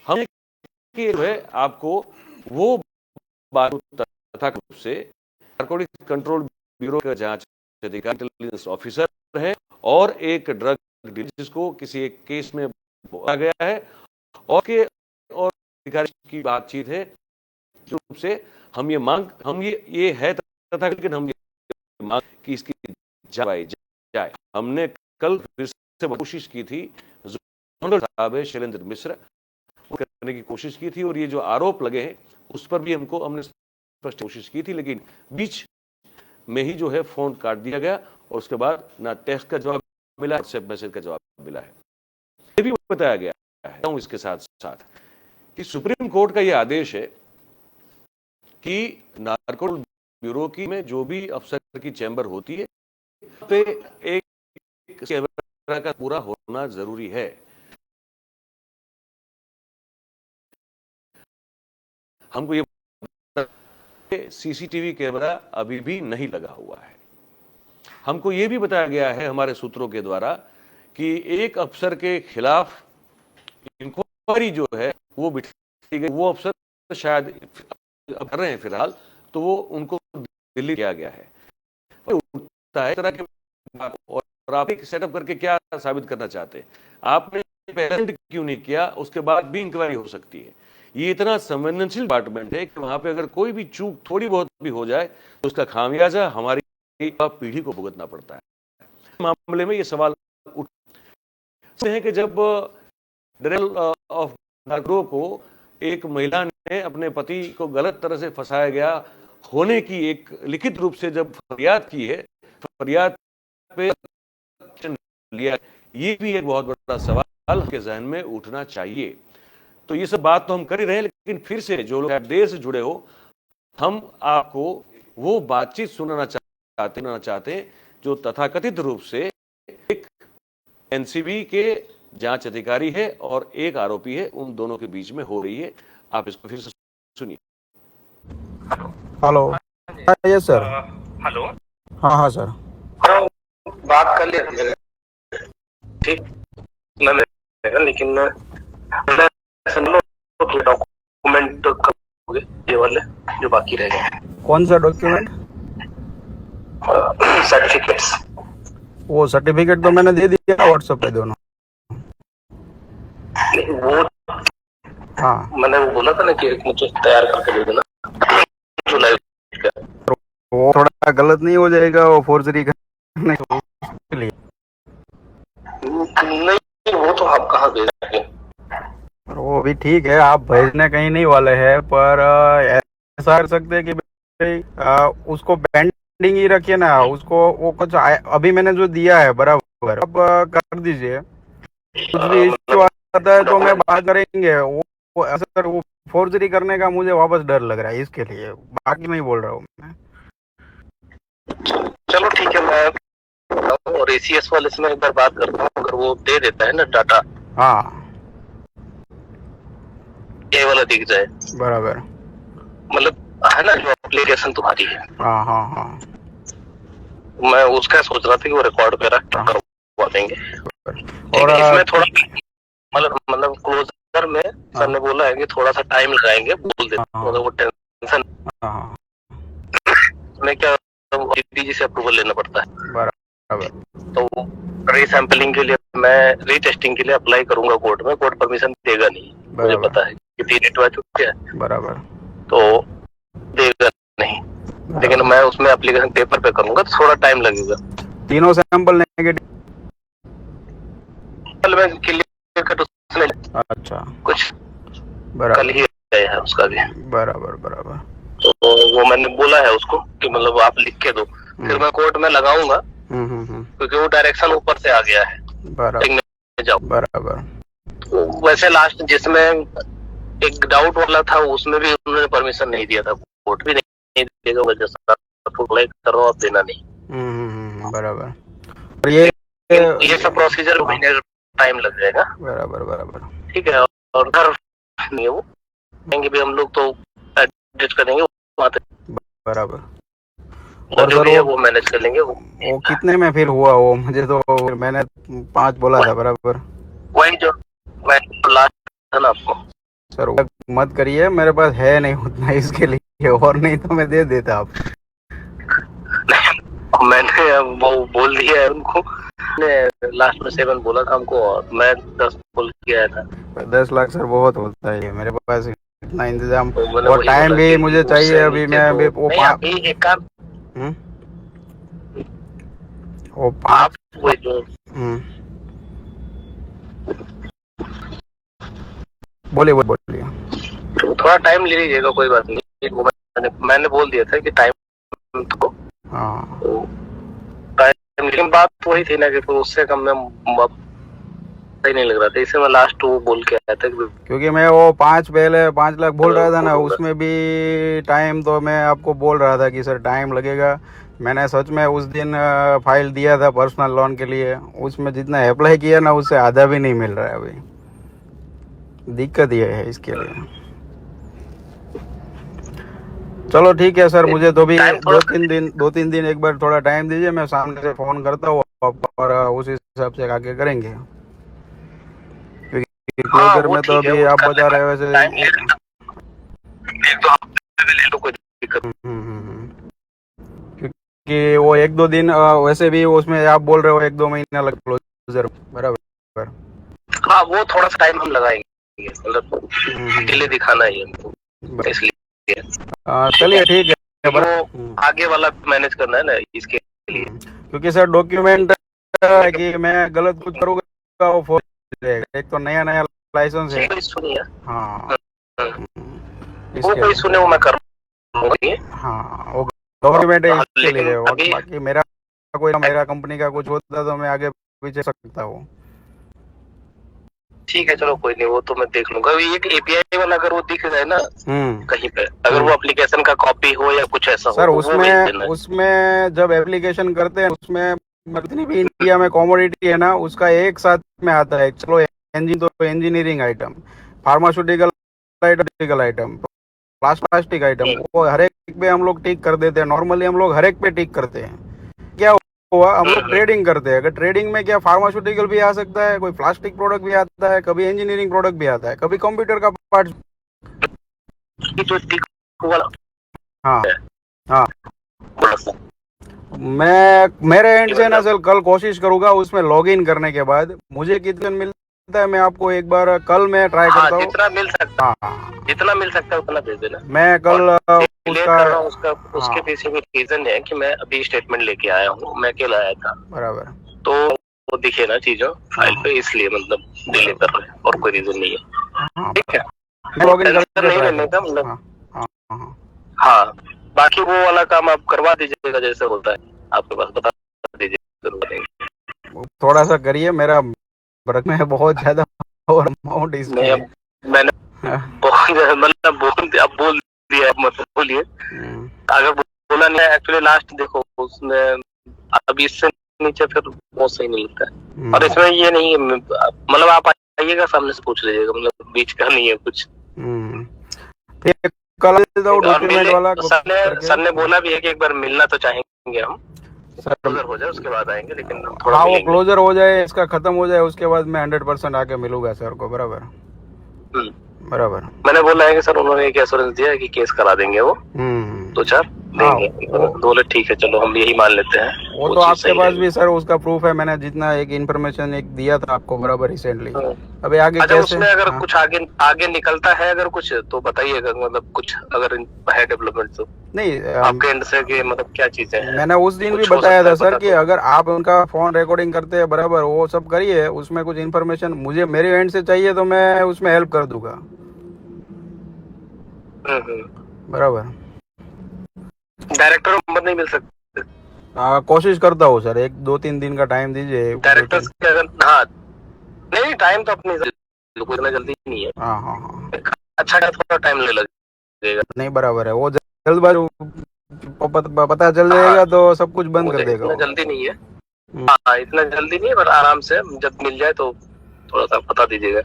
हमने जो है आपको वो बात तथा रूप से नारकोटिक्स कंट्रोल ब्यूरो का जांच अधिकारी, इंटेलिजेंस ऑफिसर है और एक ड्रग डीलर जिसको किसी एक केस में बोला गया है और अधिकारी की बातचीत है, जो रूप से हम ये है तथा, लेकिन हम ये मांग कि इसकी जाए। हमने कल फिर से कोशिश की थी, साहब है शैलेंद्र मिश्र, करने की कोशिश की थी और ये जो आरोप लगे हैं उस पर भी हमने स्पष्ट कोशिश की थी, लेकिन बीच में ही जो है फोन काट दिया गया और उसके बाद ना टेक्स्ट का जवाब मिला, व्हाट्सएप मैसेज का जवाब मिला है। ये भी बताया गया है इसके साथ साथ कि सुप्रीम कोर्ट का ये आदेश है कि नारकोटिक्स ब्यूरो की में जो भी अफसर की चैम्बर होती है पे एक कैमरा का पूरा होना जरूरी है। हमको ये CCTV कैमरा अभी भी नहीं लगा हुआ है। हमको ये भी बताया गया है हमारे सूत्रों के द्वारा कि एक अफसर के खिलाफ इंक्वायरी जो है वो बिठाई गई, वो अफसर शायद कर रहे हैं फिलहाल, तो वो उनको दिल्ली किया गया है। इस तरह के और आप एक सेटअप करके क्या साबित करना चाहते हैं? आपने पहले क्यों नहीं किया, उसके बाद भी इंक्वायरी हो सकती है। ये इतना संवेदनशील डिपार्टमेंट है कि वहां पे अगर कोई भी चूक थोड़ी बहुत भी हो जाए तो उसका खामियाजा हमारी पीढ़ी को भुगतना पड़ता है। मामले में ये सवाल उठते हैं कि जब डायरेक्टर ऑफ नारकोटिक्स को एक महिला ने अपने पति को गलत तरह से फंसाया गया होने की एक लिखित रूप से जब फरियाद की है, फरियाद पे लिया, ये भी एक बहुत बड़ा सवाल के जहन में उठना चाहिए। तो ये सब बात तो हम कर ही रहे हैं, लेकिन फिर से जो लोग देर से जुड़े हो, हम आपको वो बातचीत सुनाना चाहते हैं जो तथाकथित रूप से एक NCB के जांच अधिकारी है और एक आरोपी है, उन दोनों के बीच में हो रही है। आप इसको फिर से सुनिए। हेलो। Yes sir. हेलो। हाँ हाँ सर। हाँ, बात कर लिया मैंने, ठीक ना मेरा, लेकिन पहले सुन लो तो डॉक्यूमेंट कब होंगे ये वाले जो बाकी रह गए? कौन सा डॉक्यूमेंट? सर्टिफिकेट्स। वो सर्टिफिकेट तो मैंने दे दिया ना व्हाट्सएप पे दोनों। वो हाँ, मैंने वो बोला था ना कि मुझे तैयार करके दे देना जुलाई का। वो थोड़ा गलत नहीं हो जाएगा वो फोर्जरी करने के लिए? नहीं, वो तो आप कहाँ भेज रहे हैं? वो भी ठीक है, आप भेजने कहीं नहीं वाले हैं, पर ऐसा कर सकते हैं कि भाई उसको पेंडिंग ही रखिए ना, उसको वो कुछ अभी मैंने जो दिया है बराबर, अब कर दीजिए। कुछ भी इश्यू आता है तो मैं बात करेंगे। वो ऐसा वो फोर्जरी करने का मुझे वापस डर लग रहा है, इसके लिए बाकी नहीं बोल रहा हूँ मैं। चलो ठीक है, मैं और एसीएस वाले से मैं एक बार बात करता हूँ, अगर वो दे देता है ना डाटा, हाँ ये वाला दिख जाए, बराबर, मतलब है ना जो एप्लीकेशन तुम्हारी है, हाँ हाँ हाँ, मैं उसका सोच रहा था कि वो रिकॉर्ड पे रख करवा देंगे। और इसमें थोड़ा मतलब क्लोजर में सर ने बोला है कि थोड़ा सा टाइम लगाएंगे, बोल देते मतलब वो टेंशन में क्या डीजी से अप्रूवल लेना पड़ता है बराबर, तो रीसैम्पलिंग के लिए मैं रीटेस्टिंग के लिए अप्लाई करूंगा कोर्ट में, कोर्ट परमिशन देगा नहीं, मुझे पता है कि 3 इंटरव्यू आ चुके हैं बराबर, तो देगा नहीं, लेकिन मैं उसमें एप्लीकेशन पेपर पे करूंगा तो थोड़ा टाइम लगेगा। तीनों सैंपल नेगेटिव? में क्लियर कट उसने अच्छा, कुछ बराबर, कल ही गया है उसका भी, बराबर बराबर, तो वो मैंने बोला है उसको कि मतलब आप लिख के दो, फिर मैं कोर्ट में लगाऊंगा क्योंकि वो डायरेक्शन ऊपर से आ गया है। बराबर, जाओ बराबर। तो वैसे लास्ट जिसमें एक डाउट वाला था उसमें भी उन्होंने परमिशन नहीं दिया था, कोर्ट भी नहीं देगा, वजह से अप्लाई कर रहा हूँ, आप देना नहीं। बराबर, और ये सब प्रोसीजर महीने टाइम लग जाएगा। बराबर बराबर, ठीक है, और घर नहीं है वो कहेंगे भी हम लोग तो एडजस्ट करेंगे वहाँ तक, बराबर। और जो भी है वो मैनेज कर लेंगे। वो कितने में फिर हुआ वो? मुझे तो मैंने 5 बोला था बराबर, वही जो मैं लास्ट था ना आपको। सर मत करिए, मेरे पास है नहीं उतना इसके लिए, और नहीं तो मैं दे देता आप। मैंने वो बोल दिया है उनको, लास्ट में 7 बोला था हमको और मैं 10 बोल के आया था। 10 लाख सर बहुत होता है मेरे पास इतना इंतजाम, तो और टाइम भी मुझे चाहिए अभी। मैं अभी वो एक काम वो 5 बोलिए बोलिए। तो थोड़ा टाइम ले लीजिएगा, कोई बात नहीं, वो मैंने बोल दिया था कि टाइम तो हाँ, टाइम, लेकिन बात वही थी ना कि तो उससे कम में सही नहीं लग रहा था, इसे मैं लास्ट वो बोल के आया था क्योंकि मैं वो 5 लाख बोल रहा था ना, उसमें भी टाइम तो मैं आपको बोल रहा था कि सर टाइम लगेगा। मैंने सच में उस दिन फाइल दिया था पर्सनल लोन के लिए, उसमें जितना अप्लाई किया ना उससे आधा भी नहीं मिल रहा है अभी, दिक्कत ये है इसके लिए। चलो ठीक है सर, मुझे तो भी 2-3 दिन एक बार थोड़ा टाइम दीजिए, मैं सामने से फोन करता हूँ और उस हिसाब से आगे करेंगे, क्योंकि क्लोजर में तो अभी आप बता रहे हो वैसे क्योंकि वो 1-2 दिन वैसे भी उसमें आप बोल रहे हो 1-2 महीना लग क्लोजर, बराबर। हाँ वो थोड़ा सा टाइम हम लगाएंगे, मतलब के लिए दिखाना ही हमको, इसलिए चलिए ठीक है, वो आगे वाला मैनेज करना है ना इसके लिए, क्योंकि सर डॉक्यूमेंट कि मैं गलत कुछ करूँगा वो फॉर जाएगा, एक तो नया लाइसेंस है। हाँ वो कोई सुने वो मैं कर लूंगा। हाँ वो गवर्नमेंट है इसके लिए, और बाकी मेरा कंपनी का कुछ होता तो मैं आगे पीछे सकता हूँ। ठीक है चलो कोई नहीं, वो तो मैं देख लूंगा। एक एपीआई वाला अगर वो दिख जाए ना कहीं पे, अगर वो एप्लीकेशन का कॉपी हो या कुछ ऐसा सर हो, उसमें जब एप्लीकेशन करते हैं उसमें जितनी भी इंडिया में कमोडिटी है ना उसका एक साथ में आता है। चलो engineering item, pharmaceutical item, plastic item वो हर एक पे हम लोग टिक कर देते हैं। नॉर्मली हम लोग हर एक पे टिक करते हैं। क्या हुआ, हम लोग ट्रेडिंग करते हैं। अगर ट्रेडिंग में क्या फार्मास्यूटिकल भी आ सकता है, कोई प्लास्टिक प्रोडक्ट भी आता है, कभी इंजीनियरिंग प्रोडक्ट भी आता है, कभी कंप्यूटर का पार्ट। जो टिक वाला हाँ है हाँ, बड़ा सा, मैं मेरे एंड से ना सर कल कोशिश करूंगा उसमें लॉग इन करने के बाद मुझे कितना मिलता है मैं आपको एक बार कल मैं ट्राई हाँ करता हूँ। जितना मिल सकता हाँ है, जितना मिल सकता है उतना दे देना। मैं कल क्लियर उसका कर रहा हूँ उसका, उसके हाँ पीछे भी रीजन है कि मैं अभी स्टेटमेंट लेके आया हूँ, मैं अकेला आया था, बराबर। तो वो दिखे ना चीजों फाइल पे, इसलिए मतलब डिले कर रहे हैं, और कोई रीजन नहीं है। हाँ ठीक है, लॉग इन टेंशन करके नहीं ट्राई लेने का करता हूँ। मतलब। हाँ हाँ हाँ हाँ, बाकी वो वाला काम आप करवा दीजिएगा जैसे होता है आपके पास, बता दीजिए, करवा देंगे। हाँ, थोड़ा सा करिए, मेरा वर्क में है बहुत ज्यादा और अमाउंट इसके नहीं, लिए। अब मैंने मतलब अब बोल दिया, अब मत बोलिए। अगर बोला नहीं, एक्चुअली लास्ट देखो उसमें अब इससे नीचे फिर बहुत सही नहीं लगता है। और इसमें ये नहीं है, मतलब आप आइएगा सामने से पूछ लीजिएगा, मतलब बीच का नहीं है कुछ। फिर कल और डॉक्यूमेंट वाला सर ने बोला भी है कि एक बार मिलना तो चाहेंगे हम, सर क्लोजर हो जाए उसके बाद आएंगे, लेकिन थोड़ा हाँ वो मिलेंगे। क्लोजर हो जाए, इसका खत्म हो जाए, उसके बाद मैं 100% आके मिलूंगा सर को। बराबर बराबर। मैंने बोला है कि सर, उन्होंने एक एश्योरेंस दिया है कि केस करा देंगे वो, दो चार देंगे। बोले ठीक है चलो, हम यही मान लेते हैं। वो तो आपके पास भी सर उसका प्रूफ है, मैंने जितना एक इन्फॉर्मेशन एक दिया था आपको बराबर रिसेंटली। अभी आगे अच्छा, कैसे उसमें अगर कुछ आगे निकलता है अगर कुछ, तो बताइएगा, मतलब कुछ अगर है डेवलपमेंट तो नहीं आपके एंड से, कि मतलब क्या चीजें हैं। मैंने उस दिन भी बताया था सर कि अगर आप उनका फोन रिकॉर्डिंग करते हैं बराबर, वो सब करिए, उसमें कुछ इन्फॉर्मेशन मुझे मेरे एंड से चाहिए तो मैं उसमें हेल्प कर दूंगा। बराबर। डायरेक्टर नंबर नहीं मिल सकते? कोशिश करता हूँ सर, 1-2-3 दिन का टाइम दीजिए। डायरेक्टर्स के अगर, हाँ नहीं, टाइम तो अपनी इतना जल्दी नहीं है। हाँ हाँ हाँ, अच्छा है, थोड़ा टाइम ले लगेगा। नहीं बराबर है, वो जल्दबाजी पता चल जाएगा तो सब कुछ बंद कर देगा। इतना जल्दी नहीं है, हाँ इतना जल्दी नहीं है, पर आराम से जब मिल जाए तो थोड़ा सा बता दीजिएगा।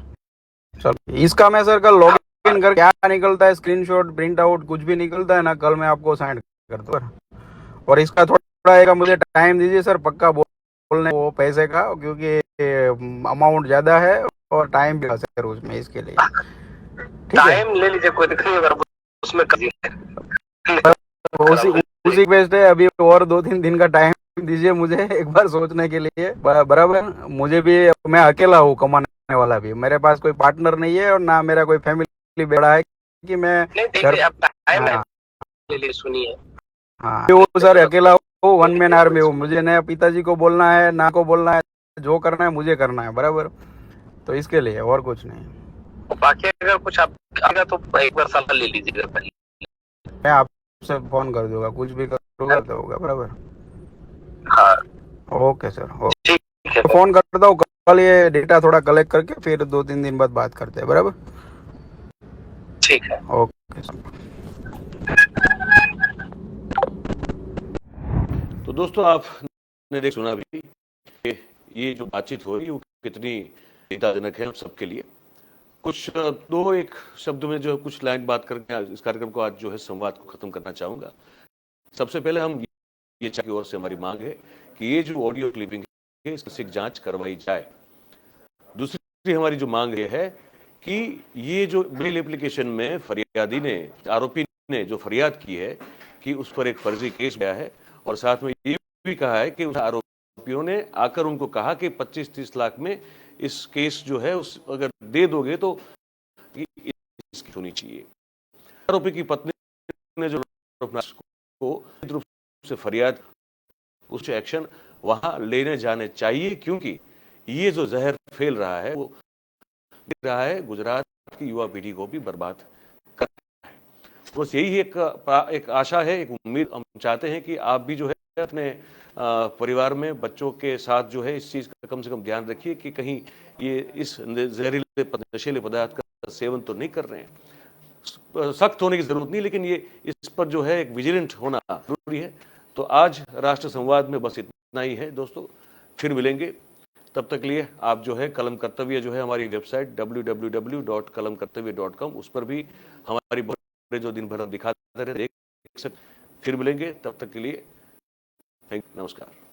चलो, इसका मैं सर कल लॉग इन कर क्या निकलता है, स्क्रीनशॉट प्रिंट आउट कुछ भी निकलता है ना, कल मैं आपको सेंड कर दूंगा। और इसका थोड़ा एक मुझे टाइम दीजिए सर, पक्का बोलने वो पैसे का, क्योंकि अमाउंट ज्यादा है और टाइम भी सर उसमें, इसके लिए टाइम ले लीजिए, कोई दिक्कत नहीं, अगर उसमें उसी बेस्ड है। अभी और 2-3 दिन का टाइम दीजिए मुझे एक बार सोचने के लिए। बराबर, मुझे भी, मैं अकेला हूँ कमाने वाला भी, मेरे पास कोई पार्टनर नहीं है और ना मेरा कोई फैमिली बड़ा है कि मैं सुनिए। हाँ वो सर अकेला हूँ, वन मैन आर्मी हूँ, मुझे ना पिताजी को बोलना है ना को बोलना है, जो करना है मुझे करना है। बराबर, तो इसके लिए और कुछ नहीं। बाकी अगर कुछ आप आएगा तो एक बार सलाह ले लीजिएगा पहले, मैं आपसे फोन कर दूंगा, कुछ भी करूँगा तो होगा। बराबर, हाँ ओके सर, ठीक है, फोन करता हूँ कल, ये डेटा थोड़ा कलेक्ट करके फिर 2-3 दिन बाद बात करते हैं। बराबर, ठीक है, ओके सर। तो दोस्तों, आपने देख सुना भी कि ये जो बातचीत हो रही है वो कितनी चिंताजनक है हम सबके लिए। कुछ दो एक शब्द में जो कुछ लाइन बात करके इस कार्यक्रम को आज जो है संवाद को खत्म करना चाहूंगा। सबसे पहले हम ये की ओर से हमारी मांग है कि ये जो ऑडियो क्लिपिंग है इसकी जांच करवाई जाए। दूसरी हमारी जो मांग ये है कि ये जो बेल एप्लीकेशन में फरियादी ने, आरोपी ने जो फरियाद की है कि उस पर एक फर्जी केस गया है, और साथ में ये भी कहा है कि उस आरोपियों ने आकर उनको कहा कि 25-30 लाख में इस केस जो है उस अगर दे दोगे तो इसकी होनी चाहिए। आरोपी की पत्नी ने जो को रूप से फरियाद, उस एक्शन वहां लेने जाने चाहिए, क्योंकि ये जो जहर फैल रहा है वो दिख रहा है गुजरात की युवा पीढ़ी को भी बर्बाद कर रहा है। बस यही एक आशा है, एक उम्मीद हम चाहते हैं कि आप भी जो है अपने परिवार में बच्चों के साथ जो है इस चीज का कम से कम ध्यान रखिए कि कहीं ये इस जहरीले नशीले पदार्थ का सेवन तो नहीं कर रहे हैं। सख्त होने की जरूरत नहीं, लेकिन ये इस पर जो है एक विजिलेंट होना जरूरी है। तो आज राष्ट्र संवाद में बस इतना ही है दोस्तों, फिर मिलेंगे। तब तक लिए आप जो है कलम कर्तव्य जो है हमारी वेबसाइट www.kalamkartavya.com, उस पर भी हमारी जो दिन भर हम दिखाते रहे, फिर मिलेंगे, तब तक के लिए नमस्कार।